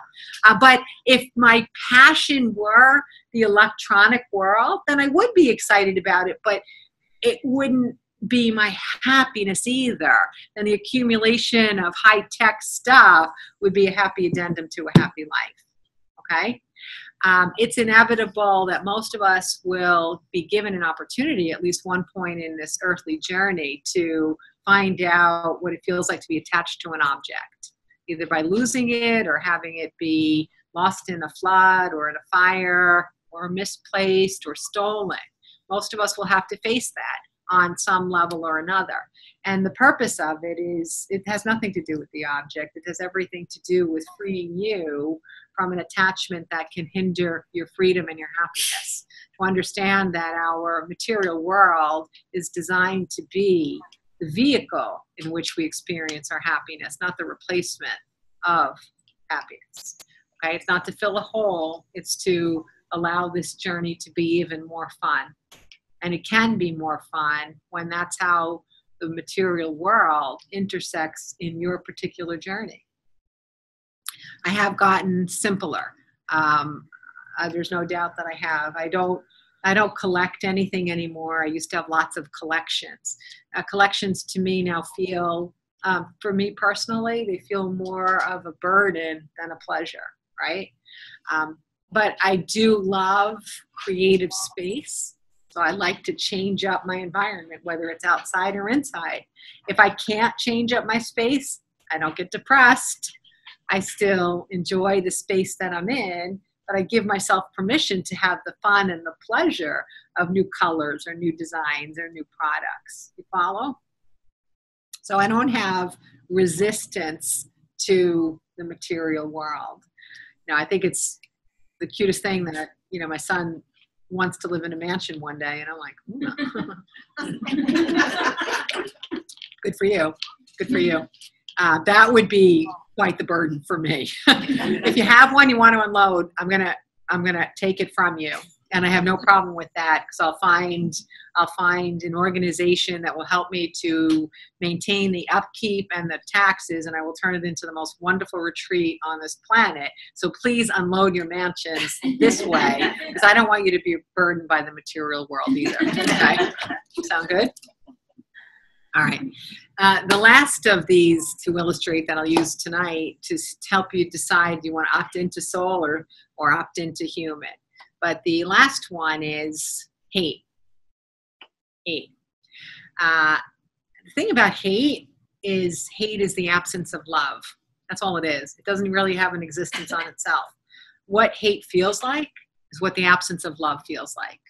But if my passion were the electronic world, then I would be excited about it, but it wouldn't be my happiness either. And the accumulation of high-tech stuff would be a happy addendum to a happy life, okay? It's inevitable that most of us will be given an opportunity at least one point in this earthly journey to find out what it feels like to be attached to an object, either by losing it or having it be lost in a flood or in a fire or misplaced or stolen. Most of us will have to face that on some level or another. And the purpose of it is, it has nothing to do with the object. It has everything to do with freeing you from an attachment that can hinder your freedom and your happiness. To understand that our material world is designed to be the vehicle in which we experience our happiness, not the replacement of happiness. Okay? It's not to fill a hole. It's to allow this journey to be even more fun. And it can be more fun when that's how the material world intersects in your particular journey. I have gotten simpler. There's no doubt that I have. I don't collect anything anymore. I used to have lots of collections. Collections to me now feel, for me personally, they feel more of a burden than a pleasure, right? But I do love creative space. So I like to change up my environment, whether it's outside or inside. If I can't change up my space, I don't get depressed. I still enjoy the space that I'm in, but I give myself permission to have the fun and the pleasure of new colors or new designs or new products. You follow? So I don't have resistance to the material world. Now, I think it's the cutest thing that, my son wants to live in a mansion one day, and I'm like, good for you. Good for you. That would be quite the burden for me. If you have one you want to unload, I'm gonna take it from you And I have no problem with that, because I'll find an organization that will help me to maintain the upkeep and the taxes, and I will turn it into the most wonderful retreat on this planet. So please unload your mansions this way, because I don't want you to be burdened by the material world either. Okay? Sound good? All right. The last of these to illustrate that I'll use tonight to help you decide, do you want to opt into soul or opt into human? But the last one is hate. Hate. The thing about hate is the absence of love. That's all it is. It doesn't really have an existence on itself. What hate feels like is what the absence of love feels like.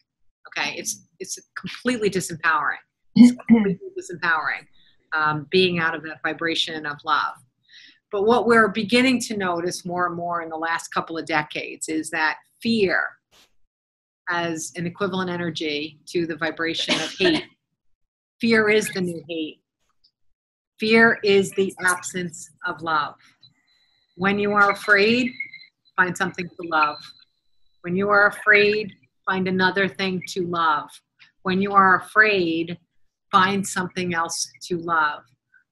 Okay? It's completely disempowering. It's completely disempowering, being out of that vibration of love. But what we're beginning to notice more and more in the last couple of decades is that fear as an equivalent energy to the vibration of hate. Fear is the new hate. Fear is the absence of love. When you are afraid, find something to love. When you are afraid, find another thing to love. When you are afraid, find something else to love.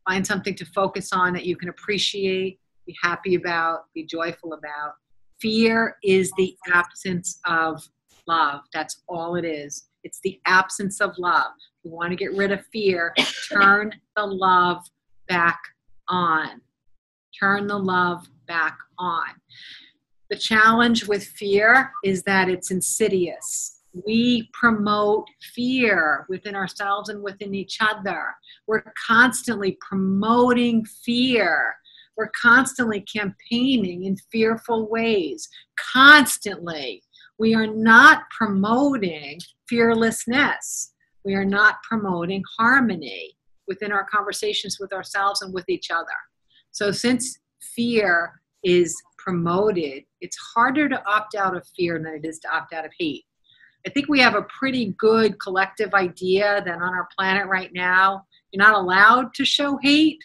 Find something to focus on that you can appreciate, be happy about, be joyful about. Fear is the absence of love. That's all it is. It's the absence of love. If you want to get rid of fear, turn the love back on. Turn the love back on. The challenge with fear is that it's insidious. We promote fear within ourselves and within each other. We're constantly promoting fear. We're constantly campaigning in fearful ways. Constantly. We are not promoting fearlessness. We are not promoting harmony within our conversations with ourselves and with each other. So since fear is promoted, it's harder to opt out of fear than it is to opt out of hate. I think we have a pretty good collective idea that on our planet right now, you're not allowed to show hate.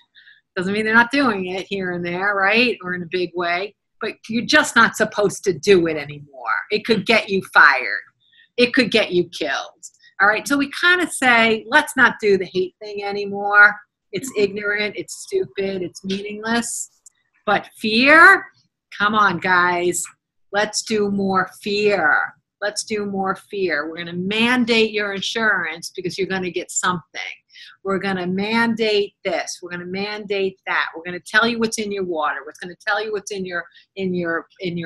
Doesn't mean they're not doing it here and there, right? Or in a big way. But you're just not supposed to do it anymore. It could get you fired. It could get you killed. All right, so we kind of say, let's not do the hate thing anymore. It's ignorant, it's stupid, it's meaningless. But fear, come on, guys. Let's do more fear. Let's do more fear. We're going to mandate your insurance because you're going to get something. We're going to mandate this. We're going to mandate that. We're going to tell you what's in your water. We're going to tell you what's in your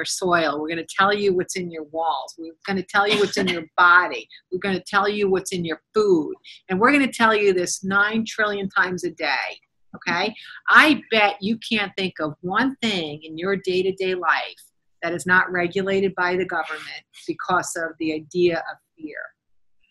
soil. We're going to tell you what's in your walls. We're going to tell you what's in your body. We're going to tell you what's in your food. And we're going to tell you this 9 trillion times a day. Okay? I bet you can't think of one thing in your day-to-day life that is not regulated by the government because of the idea of fear.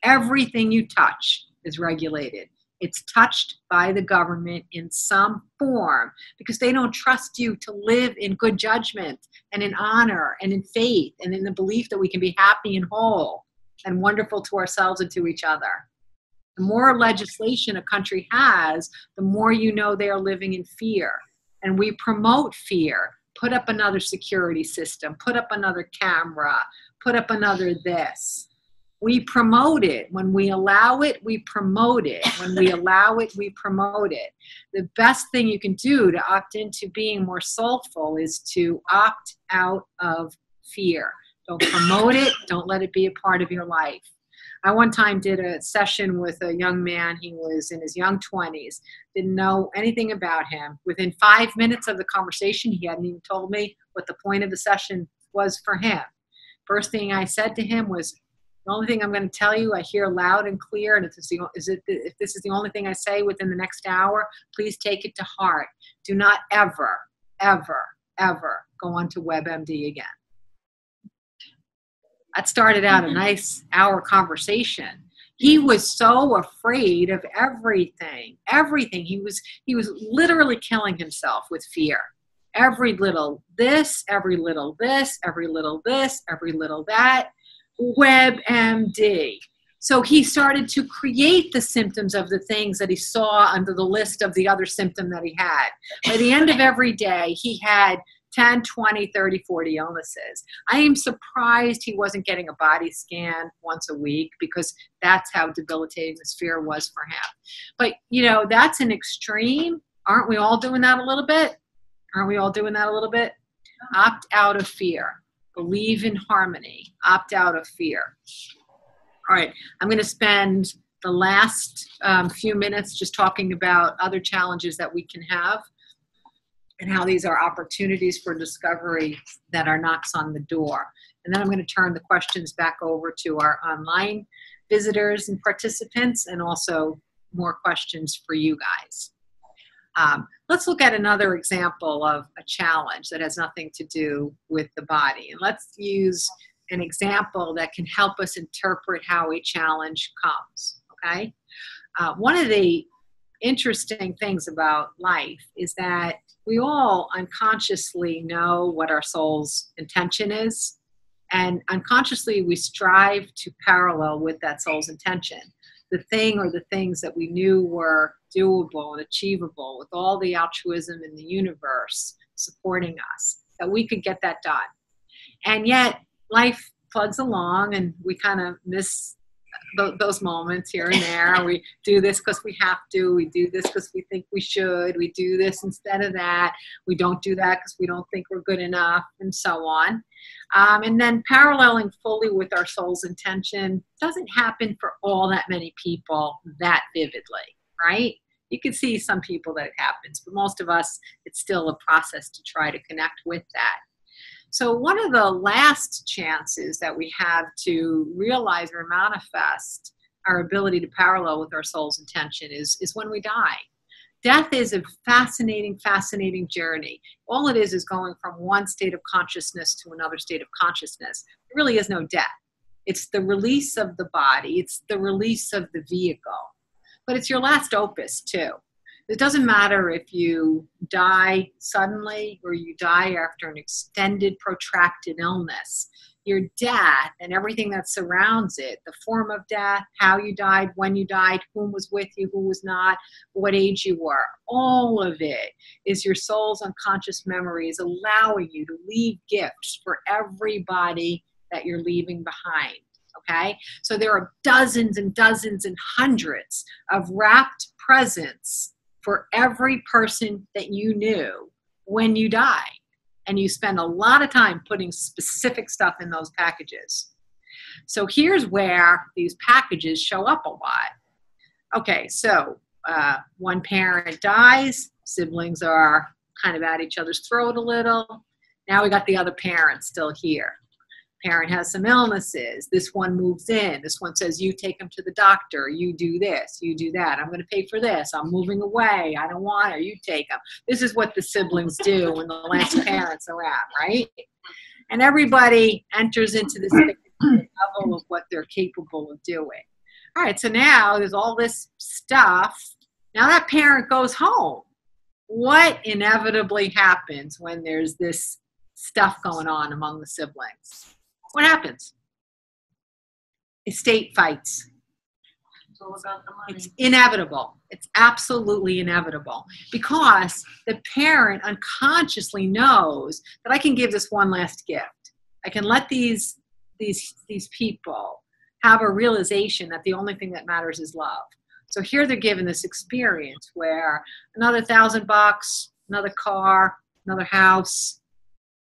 Everything you touch is regulated. It's touched by the government in some form because they don't trust you to live in good judgment and in honor and in faith and in the belief that we can be happy and whole and wonderful to ourselves and to each other. The more legislation a country has, the more you know they are living in fear. And we promote fear. Put up another security system, put up another camera, put up another this. We promote it. When we allow it, we promote it. When we allow it, we promote it. The best thing you can do to opt into being more soulful is to opt out of fear. Don't promote it. Don't let it be a part of your life. I one time did a session with a young man. He was in his young 20s, didn't know anything about him. Within 5 minutes of the conversation, he hadn't even told me what the point of the session was for him. First thing I said to him was, the only thing I'm going to tell you, I hear loud and clear, and if this is the only thing I say within the next hour, please take it to heart. Do not ever, ever, ever go on to WebMD again. That started out a nice hour conversation. He was so afraid of everything. He was literally killing himself with fear. Every little this, every little this, every little this, every little that. WebMD. So he started to create the symptoms of the things that he saw under the list of the other symptom that he had. By the end of every day, he had 10, 20, 30, 40 illnesses. I am surprised he wasn't getting a body scan once a week, because that's how debilitating this fear was for him. But, you know, that's an extreme. Aren't we all doing that a little bit? Aren't we all doing that a little bit? Opt out of fear. Believe in harmony. Opt out of fear. All right, I'm going to spend the last few minutes just talking about other challenges that we can have and how these are opportunities for discovery that are knocks on the door. And then I'm going to turn the questions back over to our online visitors and participants, and also more questions for you guys. Let's look at another example of a challenge that has nothing to do with the body. And let's use an example that can help us interpret how a challenge comes, okay? One of the interesting things about life is that we all unconsciously know what our soul's intention is, and unconsciously we strive to parallel with that soul's intention. The thing or the things that we knew were doable and achievable, with all the altruism in the universe supporting us, that we could get that done. And yet life plugs along and we kind of miss those moments here and there. We do this because we have to. We do this because we think we should. We do this instead of that. We don't do that because we don't think we're good enough, and so on. And then paralleling fully with our soul's intention doesn't happen for all that many people that vividly, right? You can see some people that it happens, but most of us, it's still a process to try to connect with that. So one of the last chances that we have to realize or manifest our ability to parallel with our soul's intention is when we die. Death is a fascinating, fascinating journey. All it is going from one state of consciousness to another state of consciousness. There really is no death. It's the release of the body. It's the release of the vehicle. But it's your last opus, too. It doesn't matter if you die suddenly or you die after an extended, protracted illness. Your death and everything that surrounds it, the form of death, how you died, when you died, whom was with you, who was not, what age you were, all of it is your soul's unconscious memories allowing you to leave gifts for everybody that you're leaving behind. Okay? So there are dozens and dozens and hundreds of wrapped presents for every person that you knew when you die. And you spend a lot of time putting specific stuff in those packages. So here's where these packages show up a lot. Okay, so one parent dies, siblings are kind of at each other's throat a little. Now we got the other parent still here. Parent has some illnesses. This one moves in. This one says, you take him to the doctor. You do this. You do that. I'm going to pay for this. I'm moving away. I don't want her. You take him. This is what the siblings do when the last parent's around, right? And everybody enters into this level of what they're capable of doing. All right, so now there's all this stuff. Now that parent goes home. What inevitably happens when there's this stuff going on among the siblings? What happens? Estate fights. It's all about the money. It's inevitable. It's absolutely inevitable, because the parent unconsciously knows that I can give this one last gift. I can let these people have a realization that the only thing that matters is love. So here they're given this experience where another $1,000, another car, another house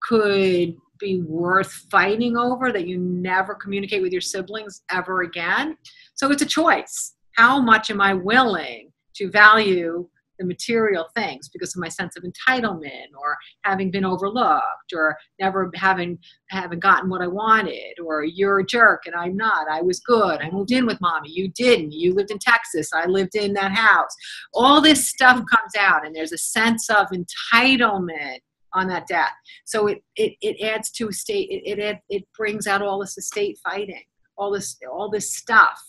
could be worth fighting over, that you never communicate with your siblings ever again. So it's a choice. How much am I willing to value the material things because of my sense of entitlement, or having been overlooked, or never having gotten what I wanted, or you're a jerk and I'm not. I was good. I moved in with mommy. You didn't. You lived in Texas. I lived in that house. All this stuff comes out, and there's a sense of entitlement on that death. So it adds to estate. It brings out all this estate fighting, all this stuff.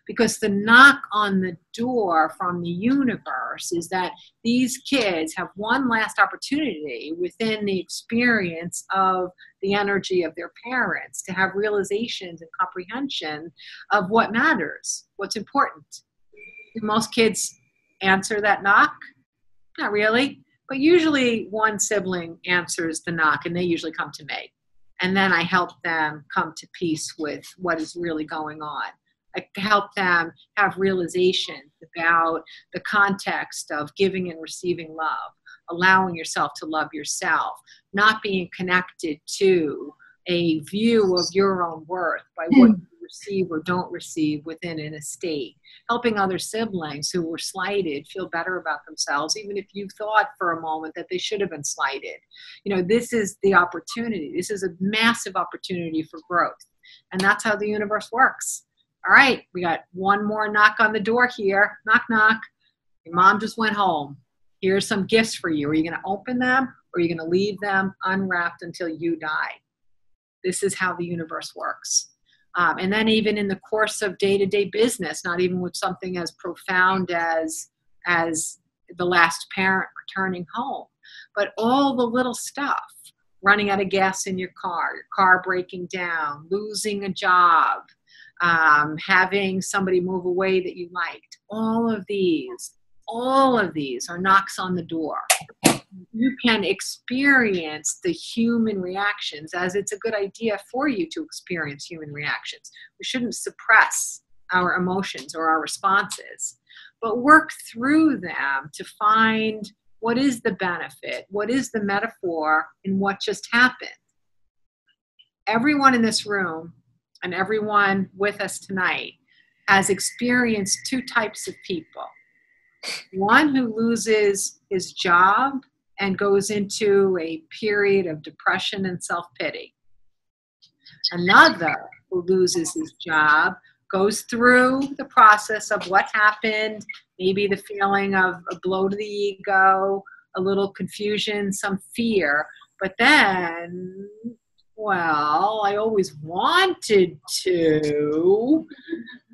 Because the knock on the door from the universe is that these kids have one last opportunity within the experience of the energy of their parents to have realizations and comprehension of what matters, what's important. Do most kids answer that knock? Not really. But usually one sibling answers the knock, and they usually come to me. And then I help them come to peace with what is really going on. I help them have realization about the context of giving and receiving love, allowing yourself to love yourself, not being connected to a view of your own worth by what you receive or don't receive within an estate. Helping other siblings who were slighted feel better about themselves, even if you thought for a moment that they should have been slighted. You know, this is the opportunity. This is a massive opportunity for growth. And that's how the universe works. All right, we got one more knock on the door here. Knock, knock. Your mom just went home. Here's some gifts for you. Are you going to open them, or are you going to leave them unwrapped until you die? This is how the universe works. And then even in the course of day-to-day business, not even with something as profound as the last parent returning home, but all the little stuff, running out of gas in your car breaking down, losing a job, having somebody move away that you liked. All of these are knocks on the door. You can experience the human reactions, as it's a good idea for you to experience human reactions. We shouldn't suppress our emotions or our responses, but work through them to find what is the benefit, what is the metaphor in what just happened. Everyone in this room and everyone with us tonight has experienced two types of people. One who loses his job and goes into a period of depression and self-pity. Another who loses his job, goes through the process of what happened, maybe the feeling of a blow to the ego, a little confusion, some fear, but then, well, I always wanted to.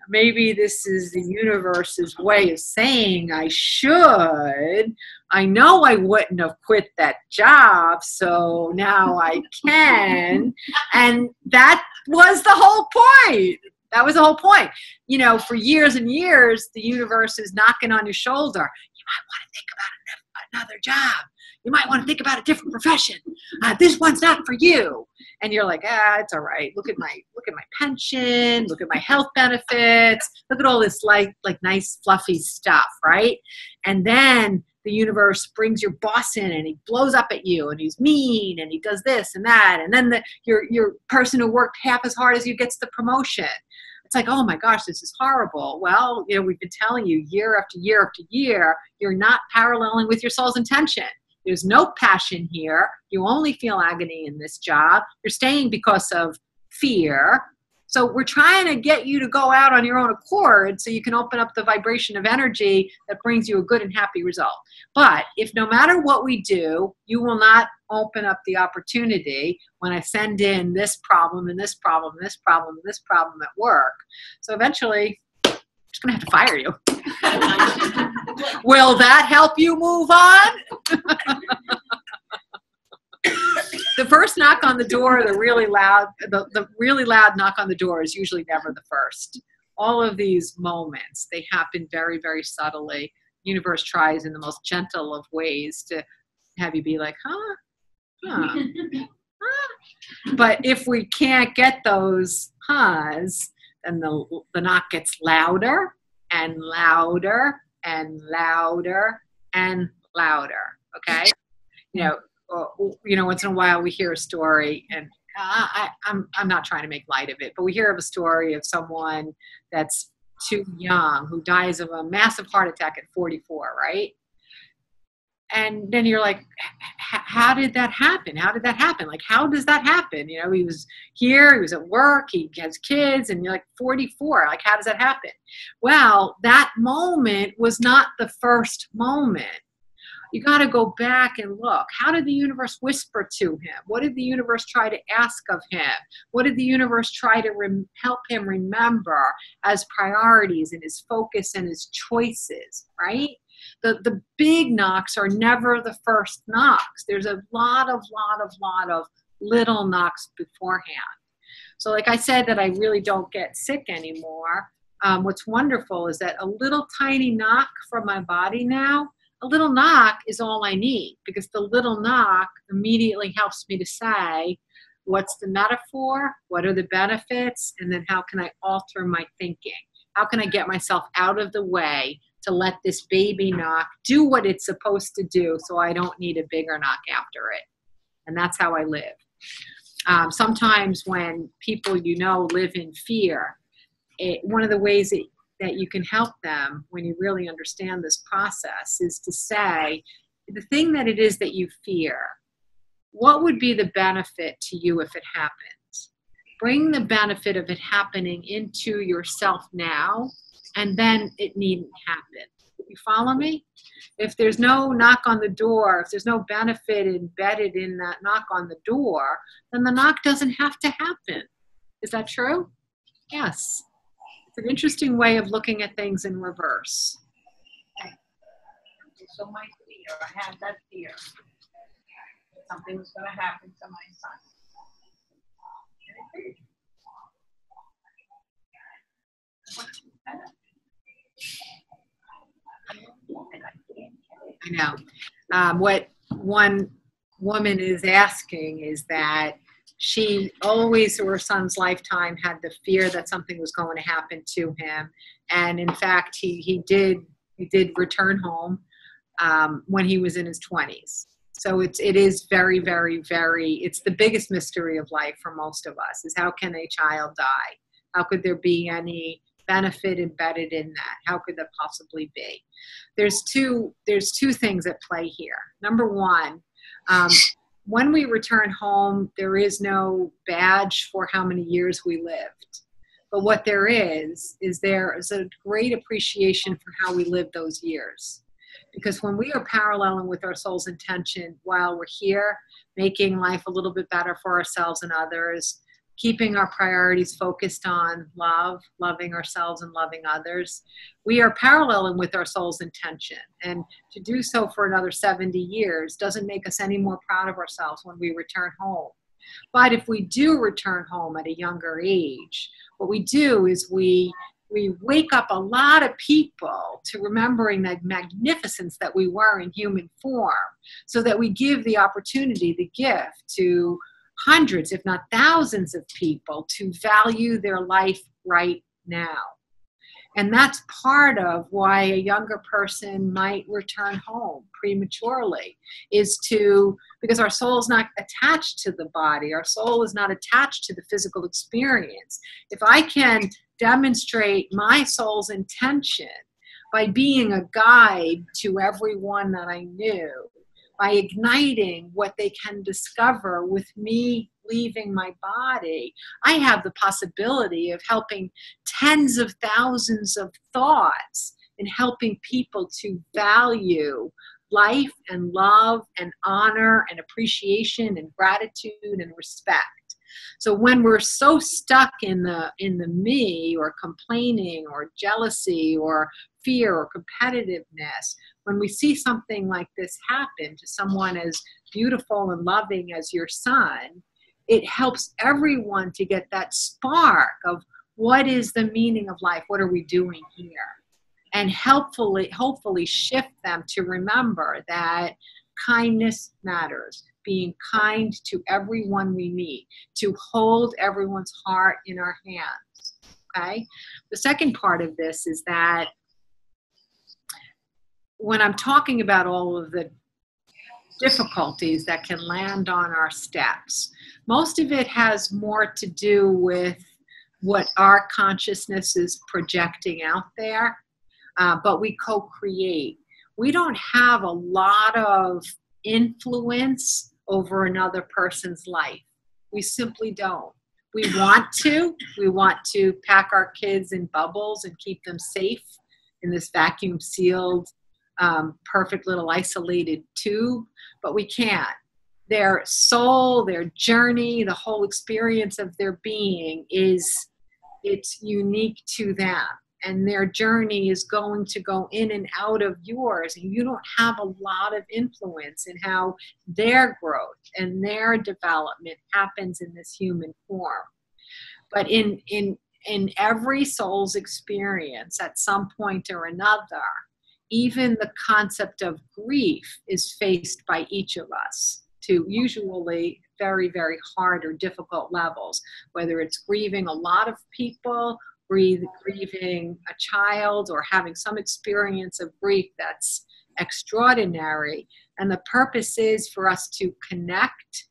Maybe this is the universe's way of saying I should. I know I wouldn't have quit that job, so now I can. And that was the whole point. That was the whole point. You know, for years and years, the universe is knocking on your shoulder. You might want to think about another job. You might want to think about a different profession. This one's not for you. And you're like, it's all right. Look at my pension. Look at my health benefits. Look at all this like nice fluffy stuff, right? And then the universe brings your boss in and he blows up at you and he's mean and he does this and that. And then your person who worked half as hard as you gets the promotion. It's like, oh my gosh, this is horrible. Well, you know, we've been telling you year after year after year, you're not paralleling with your soul's intention. There's no passion here. You only feel agony in this job. You're staying because of fear. So we're trying to get you to go out on your own accord so you can open up the vibration of energy that brings you a good and happy result. But if no matter what we do, you will not open up the opportunity when I send in this problem and this problem and this problem and this problem at work. So eventually, I'm just going to have to fire you. Will that help you move on? The first knock on the door, the really loud knock on the door is usually never the first. All of these moments, they happen very, very subtly. The universe tries in the most gentle of ways to have you be like, huh. But if we can't get those huhs, then the knock gets louder and louder and louder and louder. Okay, you know, once in a while we hear a story, and I'm not trying to make light of it, but we hear of a story of someone that's too young who dies of a massive heart attack at 44, right? And then you're like, how did that happen? How did that happen? Like, how does that happen? You know, he was here, he was at work, he has kids, and you're like 44. Like, how does that happen? Well, that moment was not the first moment. You got to go back and look. How did the universe whisper to him? What did the universe try to ask of him? What did the universe try to help him remember as priorities and his focus and his choices, right? The big knocks are never the first knocks. There's a lot of little knocks beforehand. So like I said, that I really don't get sick anymore. What's wonderful is that a little tiny knock from my body now, a little knock is all I need, because the little knock immediately helps me to say, what's the metaphor? What are the benefits? And then how can I alter my thinking? How can I get myself out of the way to let this baby knock do what it's supposed to do, so I don't need a bigger knock after it? And that's how I live. Sometimes when people live in fear, one of the ways that you can help them when you really understand this process is to say, the thing that it is that you fear, what would be the benefit to you if it happens? Bring the benefit of it happening into yourself now, and then it needn't happen. You follow me? If there's no knock on the door, if there's no benefit embedded in that knock on the door, then the knock doesn't have to happen. Is that true? Yes. It's an interesting way of looking at things in reverse. So my fear, I had that fear. Something was going to happen to my son. I know. What one woman is asking is that she always, through her son's lifetime, had the fear that something was going to happen to him. And in fact, he did return home when he was in his 20s. So it is very, very, very, it's the biggest mystery of life for most of us, is how can a child die? How could there be any benefit embedded in that? How could that possibly be? There's two things at play here. Number one, when we return home, there is no badge for how many years we lived. But what there is there is a great appreciation for how we lived those years. Because when we are paralleling with our soul's intention while we're here, making life a little bit better for ourselves and others, keeping our priorities focused on love, loving ourselves and loving others, we are paralleling with our soul's intention. And to do so for another 70 years doesn't make us any more proud of ourselves when we return home. But if we do return home at a younger age, what we do is we wake up a lot of people to remembering the magnificence that we were in human form, so that we give the opportunity, the gift, to hundreds, if not thousands of people to value their life right now. And that's part of why a younger person might return home prematurely, because our soul is not attached to the body. Our soul is not attached to the physical experience. If I can demonstrate my soul's intention by being a guide to everyone that I knew, by igniting what they can discover with me leaving my body, I have the possibility of helping tens of thousands of thoughts and helping people to value life and love and honor and appreciation and gratitude and respect. So when we're so stuck in the me, or complaining or jealousy or fear or competitiveness, when we see something like this happen to someone as beautiful and loving as your son, it helps everyone to get that spark of what is the meaning of life? What are we doing here? And hopefully shift them to remember that kindness matters. Being kind to everyone we meet, to hold everyone's heart in our hands. Okay? The second part of this is that when I'm talking about all of the difficulties that can land on our steps, most of it has more to do with what our consciousness is projecting out there, but we co-create. We don't have a lot of influence over another person's life. We simply don't. We want to pack our kids in bubbles and keep them safe in this vacuum sealed, perfect little isolated tube, but we can't. Their soul, their journey, the whole experience of their being it's unique to them. And their journey is going to go in and out of yours. And you don't have a lot of influence in how their growth and their development happens in this human form. But in every soul's experience, at some point or another, even the concept of grief is faced by each of us to usually very, very hard or difficult levels, whether it's grieving a lot of people, grieving a child, or having some experience of grief that's extraordinary. And the purpose is for us to connect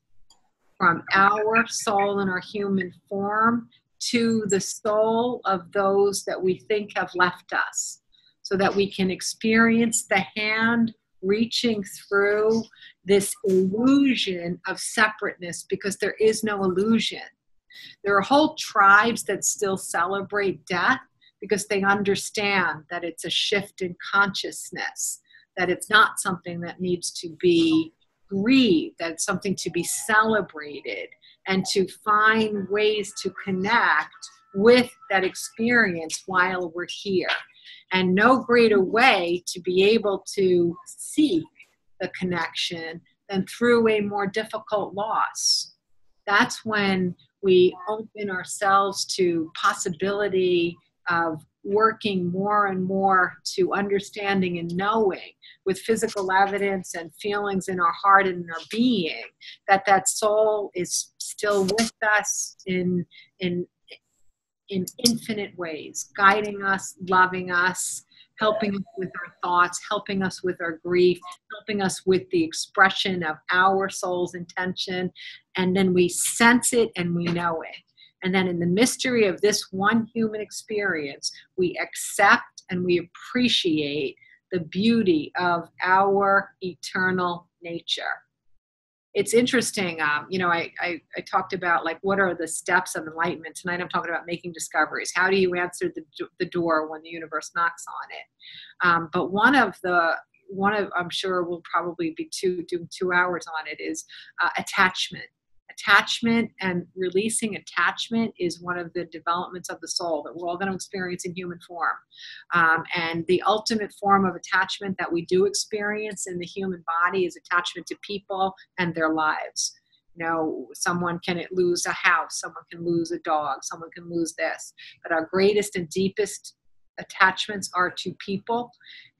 from our soul and our human form to the soul of those that we think have left us, so that we can experience the hand reaching through this illusion of separateness, because there is no illusion. There are whole tribes that still celebrate death because they understand that it's a shift in consciousness, that it's not something that needs to be grieved, that it's something to be celebrated, and to find ways to connect with that experience while we're here. And no greater way to be able to seek the connection than through a more difficult loss. That's when we open ourselves to possibility of working more and more to understanding and knowing with physical evidence and feelings in our heart and in our being that that soul is still with us in infinite ways, guiding us, loving us, helping us with our thoughts, helping us with our grief, helping us with the expression of our soul's intention. And then we sense it and we know it. And then in the mystery of this one human experience, we accept and we appreciate the beauty of our eternal nature. It's interesting, I talked about, like, what are the steps of enlightenment? Tonight I'm talking about making discoveries. How do you answer the door when the universe knocks on it? But one of, I'm sure we'll probably be doing 2 hours on it, is attachment. Attachment and releasing attachment is one of the developments of the soul that we're all going to experience in human form. And the ultimate form of attachment that we do experience in the human body is attachment to people and their lives. You know, someone can lose a house, someone can lose a dog, someone can lose this. But our greatest and deepest attachments are to people,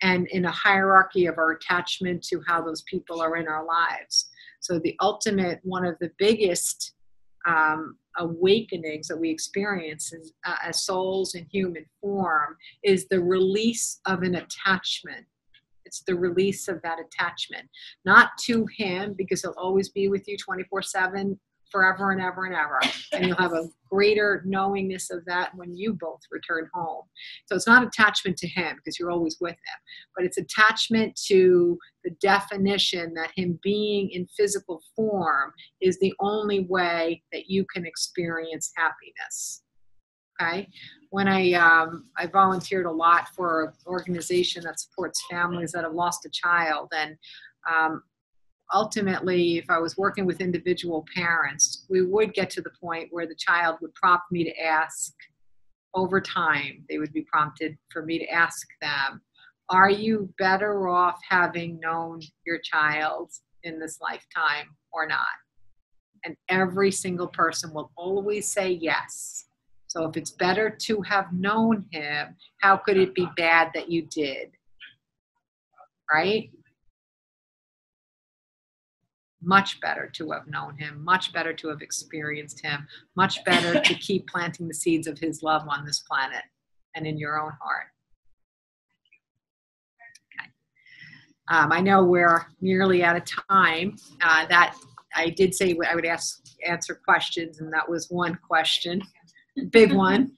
and in a hierarchy of our attachment to how those people are in our lives. So the ultimate, one of the biggest awakenings that we experience as souls in human form is the release of an attachment. It's the release of that attachment, not to him, because he'll always be with you 24/7, forever and ever and ever. And you'll have a greater knowingness of that when you both return home. So it's not attachment to him, because you're always with him, but it's attachment to the definition that him being in physical form is the only way that you can experience happiness. Okay? When I volunteered a lot for an organization that supports families that have lost a child, and ultimately, if I was working with individual parents, we would get to the point where the child would prompt me to ask, over time, they would be prompted for me to ask them, are you better off having known your child in this lifetime or not? And every single person will always say yes. So if it's better to have known him, how could it be bad that you did? Right? Much better to have known him, much better to have experienced him, much better to keep planting the seeds of his love on this planet and in your own heart. Okay. I know we're nearly out of time. That I did say I would answer questions, and that was one question, big one.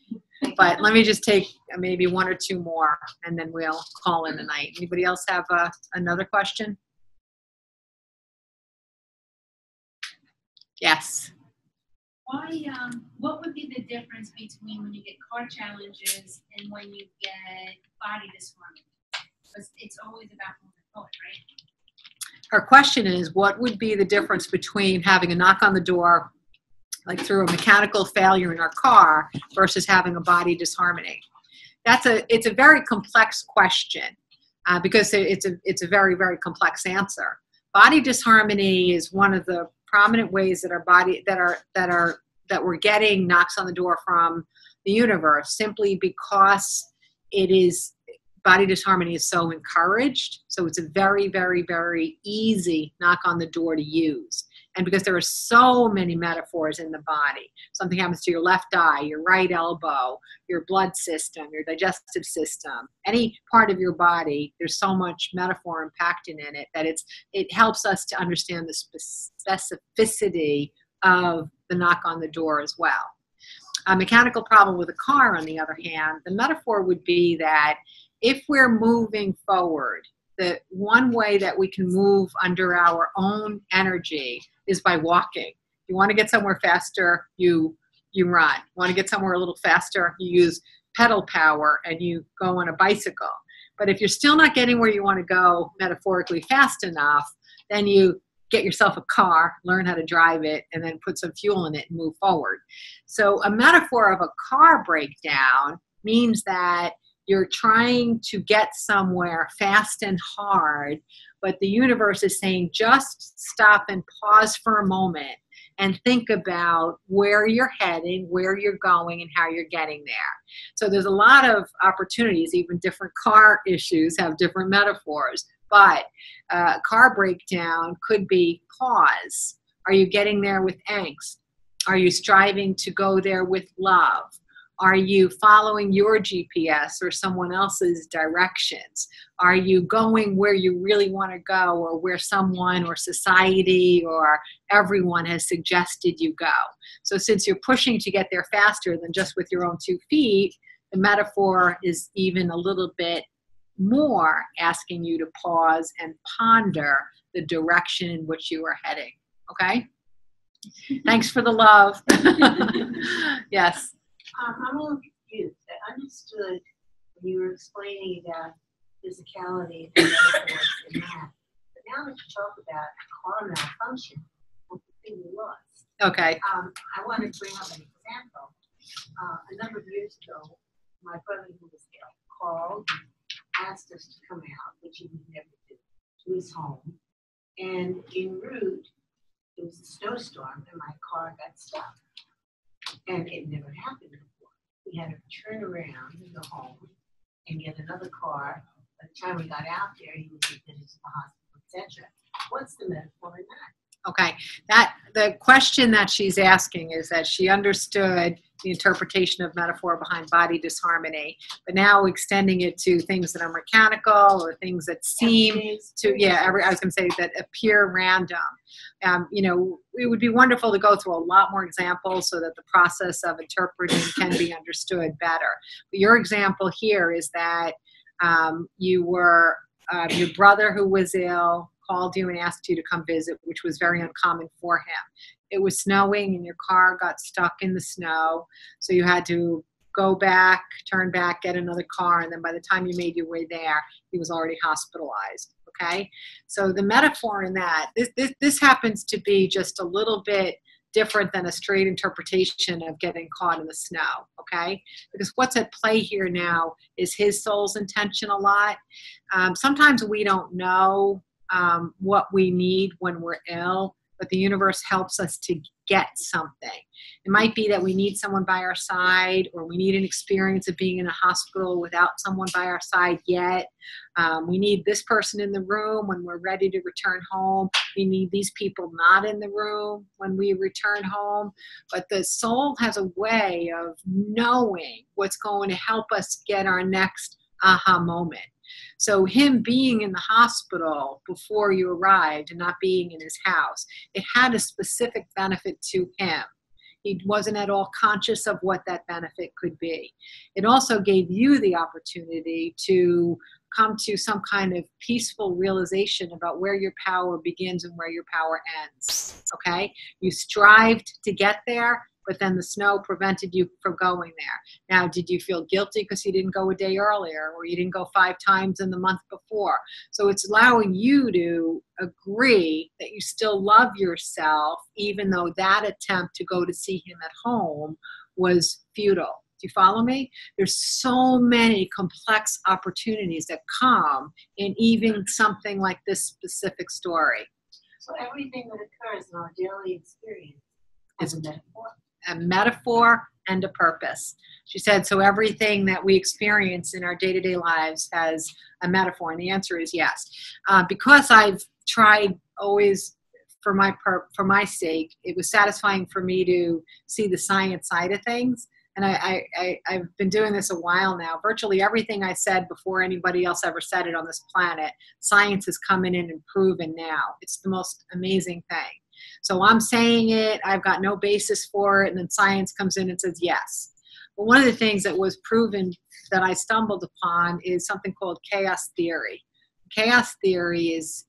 But let me just take maybe one or two more, and then we'll call in the night. Anybody else have another question? Yes. Why? What would be the difference between when you get car challenges and when you get body disharmony? Because it's always about moving forward, right? Her question is, what would be the difference between having a knock on the door, like through a mechanical failure in our car, versus having a body disharmony? It's a very complex question because it's a very, very complex answer. Body disharmony is one of the prominent ways that our body that we're getting knocks on the door from the universe, simply because it is body disharmony is so encouraged. So it's a very, very, very easy knock on the door to use. And because there are so many metaphors in the body, something happens to your left eye, your right elbow, your blood system, your digestive system, any part of your body, there's so much metaphor impacted in it that it helps us to understand the specificity of the knock on the door as well. A mechanical problem with a car, on the other hand, the metaphor would be that if we're moving forward, the one way that we can move under our own energy is by walking. If you want to get somewhere faster, you run. You want to get somewhere a little faster, you use pedal power and you go on a bicycle. But if you're still not getting where you want to go metaphorically fast enough, then you get yourself a car, learn how to drive it, and then put some fuel in it and move forward. So a metaphor of a car breakdown means that you're trying to get somewhere fast and hard, but the universe is saying just stop and pause for a moment and think about where you're heading, where you're going, and how you're getting there. So there's a lot of opportunities. Even different car issues have different metaphors, but car breakdown could be pause. Are you getting there with angst? Are you striving to go there with love? Are you following your GPS or someone else's directions? Are you going where you really want to go, or where someone or society or everyone has suggested you go? So since you're pushing to get there faster than just with your own 2 feet, the metaphor is even a little bit more asking you to pause and ponder the direction in which you are heading. Okay? Thanks for the love. Yes. I'm a little confused. I understood when you were explaining about physicality and metaphors and that. But now that you talk about car malfunction, I'm completely lost. Okay. I want to bring up an example. A number of years ago, my brother, who was ill, called, asked us to come out, which he would never do, to his home. And en route, it was a snowstorm, and my car got stuck. And it never happened before. We had to turn around and go home and get another car. By the time we got out there, he would be admitted to the hospital, etc. What's the metaphor in that? Okay. The question that she's asking is that she understood the interpretation of metaphor behind body disharmony, but now extending it to things that are mechanical or things that seem to, I was going to say that appear random. It would be wonderful to go through a lot more examples so that the process of interpreting can be understood better. But your example here is that your brother who was ill called you and asked you to come visit, which was very uncommon for him. It was snowing and your car got stuck in the snow, so you had to go back, turn back, get another car, and then by the time you made your way there, he was already hospitalized. Okay, so the metaphor in that, this happens to be just a little bit different than a straight interpretation of getting caught in the snow, okay? Because what's at play here now is his soul's intention a lot. Sometimes we don't know what we need when we're ill, but the universe helps us to get something. It might be that we need someone by our side, or we need an experience of being in a hospital without someone by our side yet. We need this person in the room when we're ready to return home. We need these people not in the room when we return home. But the soul has a way of knowing what's going to help us get our next aha moment. So him being in the hospital before you arrived and not being in his house, it had a specific benefit to him. He wasn't at all conscious of what that benefit could be. It also gave you the opportunity to come to some kind of peaceful realization about where your power begins and where your power ends, okay? You strived to get there, but then the snow prevented you from going there. Now, did you feel guilty because you didn't go a day earlier, or you didn't go 5 times in the month before? So it's allowing you to agree that you still love yourself, even though that attempt to go to see him at home was futile. Do you follow me? There's so many complex opportunities that come in even something like this specific story. So everything that occurs in our daily experience is a metaphor. A metaphor and a purpose. She said, so everything that we experience in our day-to-day lives has a metaphor, and the answer is yes. Because I've tried always, for my sake, it was satisfying for me to see the science side of things. And I've been doing this a while now. Virtually everything I said before anybody else ever said it on this planet, science is coming in and proven now. It's the most amazing thing. So I'm saying it, I've got no basis for it, and then science comes in and says yes. But one of the things that was proven that I stumbled upon is something called chaos theory. Chaos theory is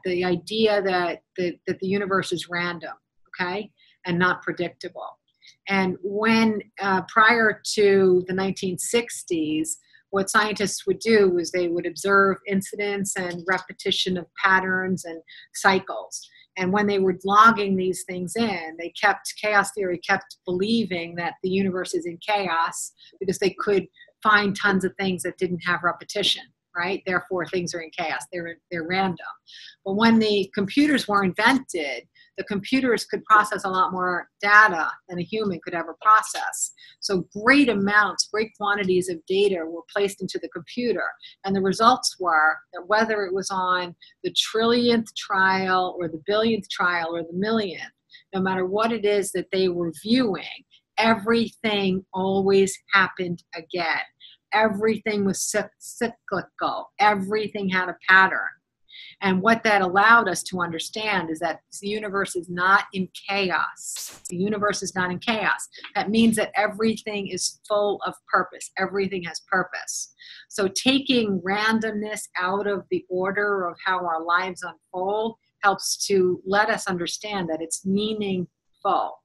the idea that the universe is random, okay, and not predictable. And when prior to the 1960s, what scientists would do was they would observe incidents and repetition of patterns and cycles. And when they were logging these things in, chaos theory kept believing that the universe is in chaos because they could find tons of things that didn't have repetition, right? Therefore, things are in chaos. They're random. But when the computers were invented, the computers could process a lot more data than a human could ever process. So great quantities of data were placed into the computer. And the results were that whether it was on the trillionth trial or the billionth trial or the millionth, no matter what it is that they were viewing, everything always happened again. Everything was cyclical. Everything had a pattern. And what that allowed us to understand is that the universe is not in chaos. The universe is not in chaos. That means that everything is full of purpose. Everything has purpose. So taking randomness out of the order of how our lives unfold helps to let us understand that it's meaningful.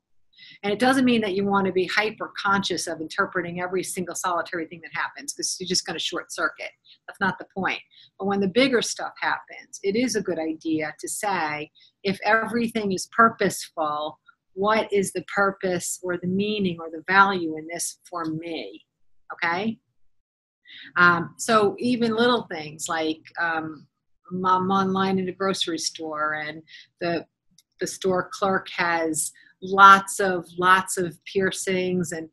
And it doesn't mean that you want to be hyper conscious of interpreting every single solitary thing that happens, because you're just going to short circuit. That's not the point. But when the bigger stuff happens, it is a good idea to say, if everything is purposeful, what is the purpose or the meaning or the value in this for me? Okay? So even little things like I'm online in a grocery store and the store clerk has lots of piercings and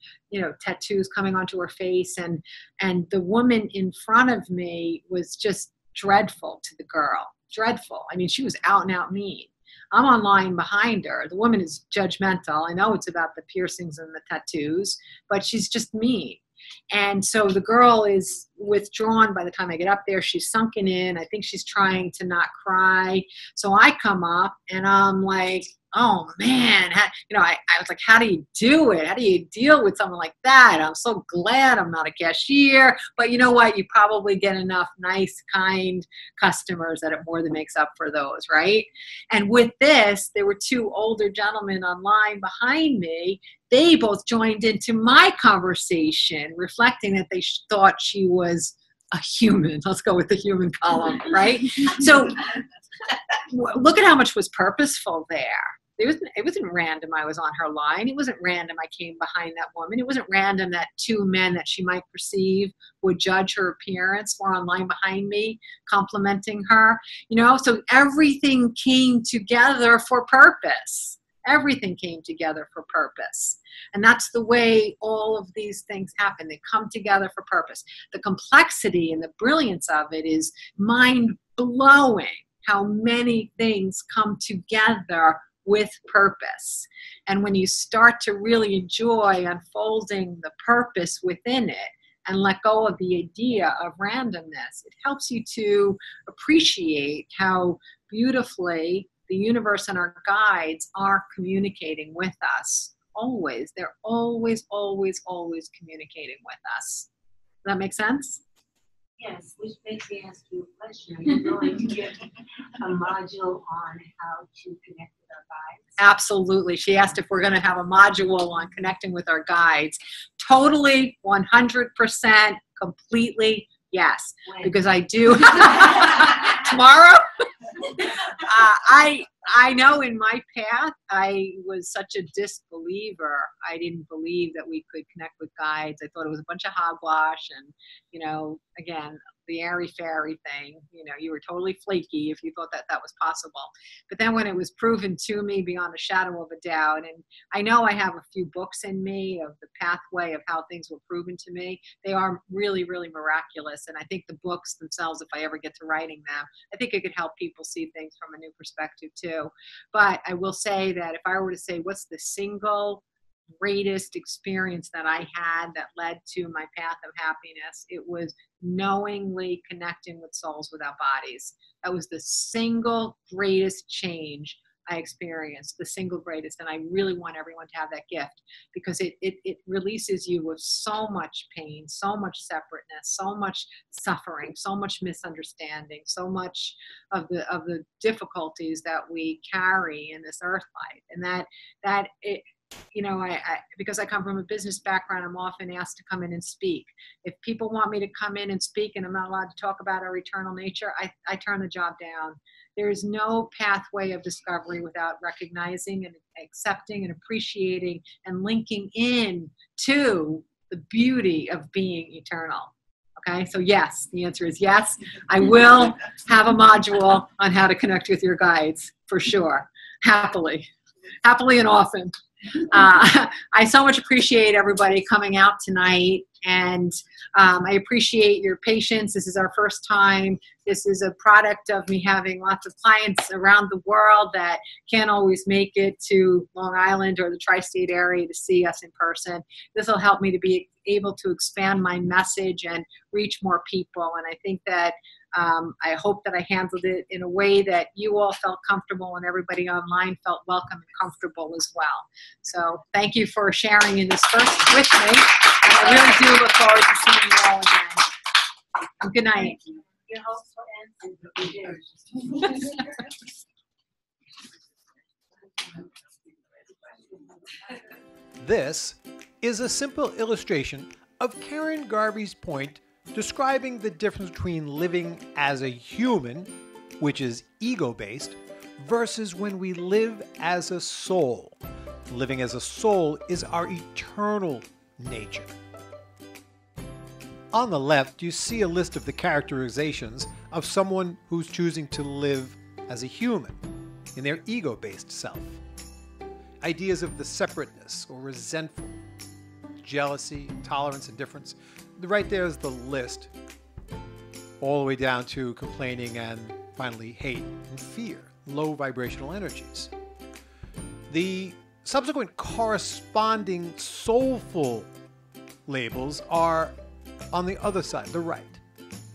tattoos coming onto her face, and the woman in front of me was just dreadful to the girl. Dreadful. I mean, she was out and out mean. I'm online behind her. The woman is judgmental. I know it's about the piercings and the tattoos, but she's just mean. And so the girl is withdrawn by the time I get up there. She's sunken in. I think she's trying to not cry. So I come up and I'm like, oh man, I was like, how do you do it? How do you deal with someone like that? I'm so glad I'm not a cashier. But you know what? You probably get enough nice, kind customers that it more than makes up for those, right? And with this, there were two older gentlemen online behind me. They both joined into my conversation, reflecting that they thought she was a human. Let's go with the human column, right? So look at how much was purposeful there. It wasn't random I was on her line. It wasn't random I came behind that woman. It wasn't random that two men that she might perceive would judge her appearance were online behind me, complimenting her. So everything came together for purpose. Everything came together for purpose. And that's the way all of these things happen. They come together for purpose. The complexity and the brilliance of it is mind-blowing, how many things come together with purpose. And when you start to really enjoy unfolding the purpose within it and let go of the idea of randomness, it helps you to appreciate how beautifully the universe and our guides are communicating with us. Always. They're always, always, always communicating with us. Does that make sense? Yes, which makes me ask you a question. Are you going to get a module on how to connect with our guides? Absolutely. She asked if we're going to have a module on connecting with our guides. Totally, 100%, completely, yes. When? Because I do. Tomorrow? I know in my path, I was such a disbeliever. I didn't believe that we could connect with guides. I thought it was a bunch of hogwash and, again, the airy-fairy thing. You know, you were totally flaky if you thought that that was possible. But then when it was proven to me beyond a shadow of a doubt, and I know I have a few books in me of the pathway of how things were proven to me, they are really, really miraculous. And I think the books themselves, if I ever get to writing them, I think it could help people see things from a new perspective too. But I will say that if I were to say what's the single greatest experience that I had that led to my path of happiness, it was knowingly connecting with souls without bodies. That was the single greatest change I experienced, the single greatest. And I really want everyone to have that gift, because it releases you of so much pain, so much separateness, so much suffering, so much misunderstanding, so much of the difficulties that we carry in this earth life. And that it, you know, because I come from a business background, I'm often asked to come in and speak. If people want me to come in and speak and I'm not allowed to talk about our eternal nature, I turn the job down. There is no pathway of discovery without recognizing and accepting and appreciating and linking in to the beauty of being eternal. Okay, so yes, the answer is yes. I will have a module on how to connect with your guides, for sure, happily and often. I so much appreciate everybody coming out tonight, and I appreciate your patience. This is our first time. This is a product of me having lots of clients around the world that can't always make it to Long Island or the tri-state area to see us in person. This will help me to be able to expand my message and reach more people, and I think that I hope that I handled it in a way that you all felt comfortable and everybody online felt welcome and comfortable as well. So thank you for sharing in this first with me. And I really do look forward to seeing you all again. And good night. Your hopes This is a simple illustration of Karen Garvey's point describing the difference between living as a human, which is ego-based, versus when we live as a soul. Living as a soul is our eternal nature. On the left, you see a list of the characterizations of someone who's choosing to live as a human in their ego-based self. Ideas of the separateness or resentful, jealousy, tolerance, indifference. Right there is the list, all the way down to complaining and finally hate and fear, low vibrational energies. The subsequent corresponding soulful labels are on the other side, the right.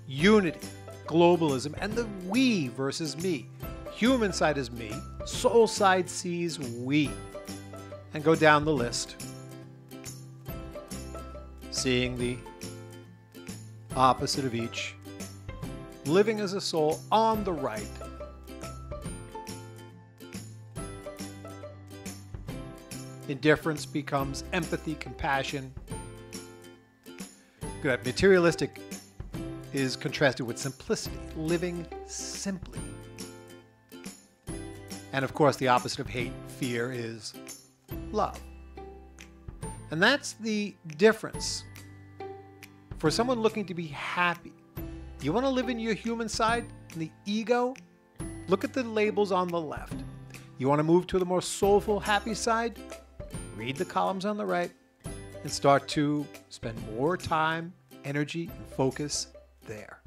Unity, globalism, and the we versus me. Human side is me, soul side sees we. And go down the list, seeing the opposite of each. Living as a soul on the right. Indifference becomes empathy, compassion. Good. Materialistic is contrasted with simplicity, living simply. And of course, the opposite of hate, fear, is love. And that's the difference. For someone looking to be happy, you want to live in your human side, in the ego? Look at the labels on the left. You want to move to the more soulful, happy side? Read the columns on the right and start to spend more time, energy, and focus there.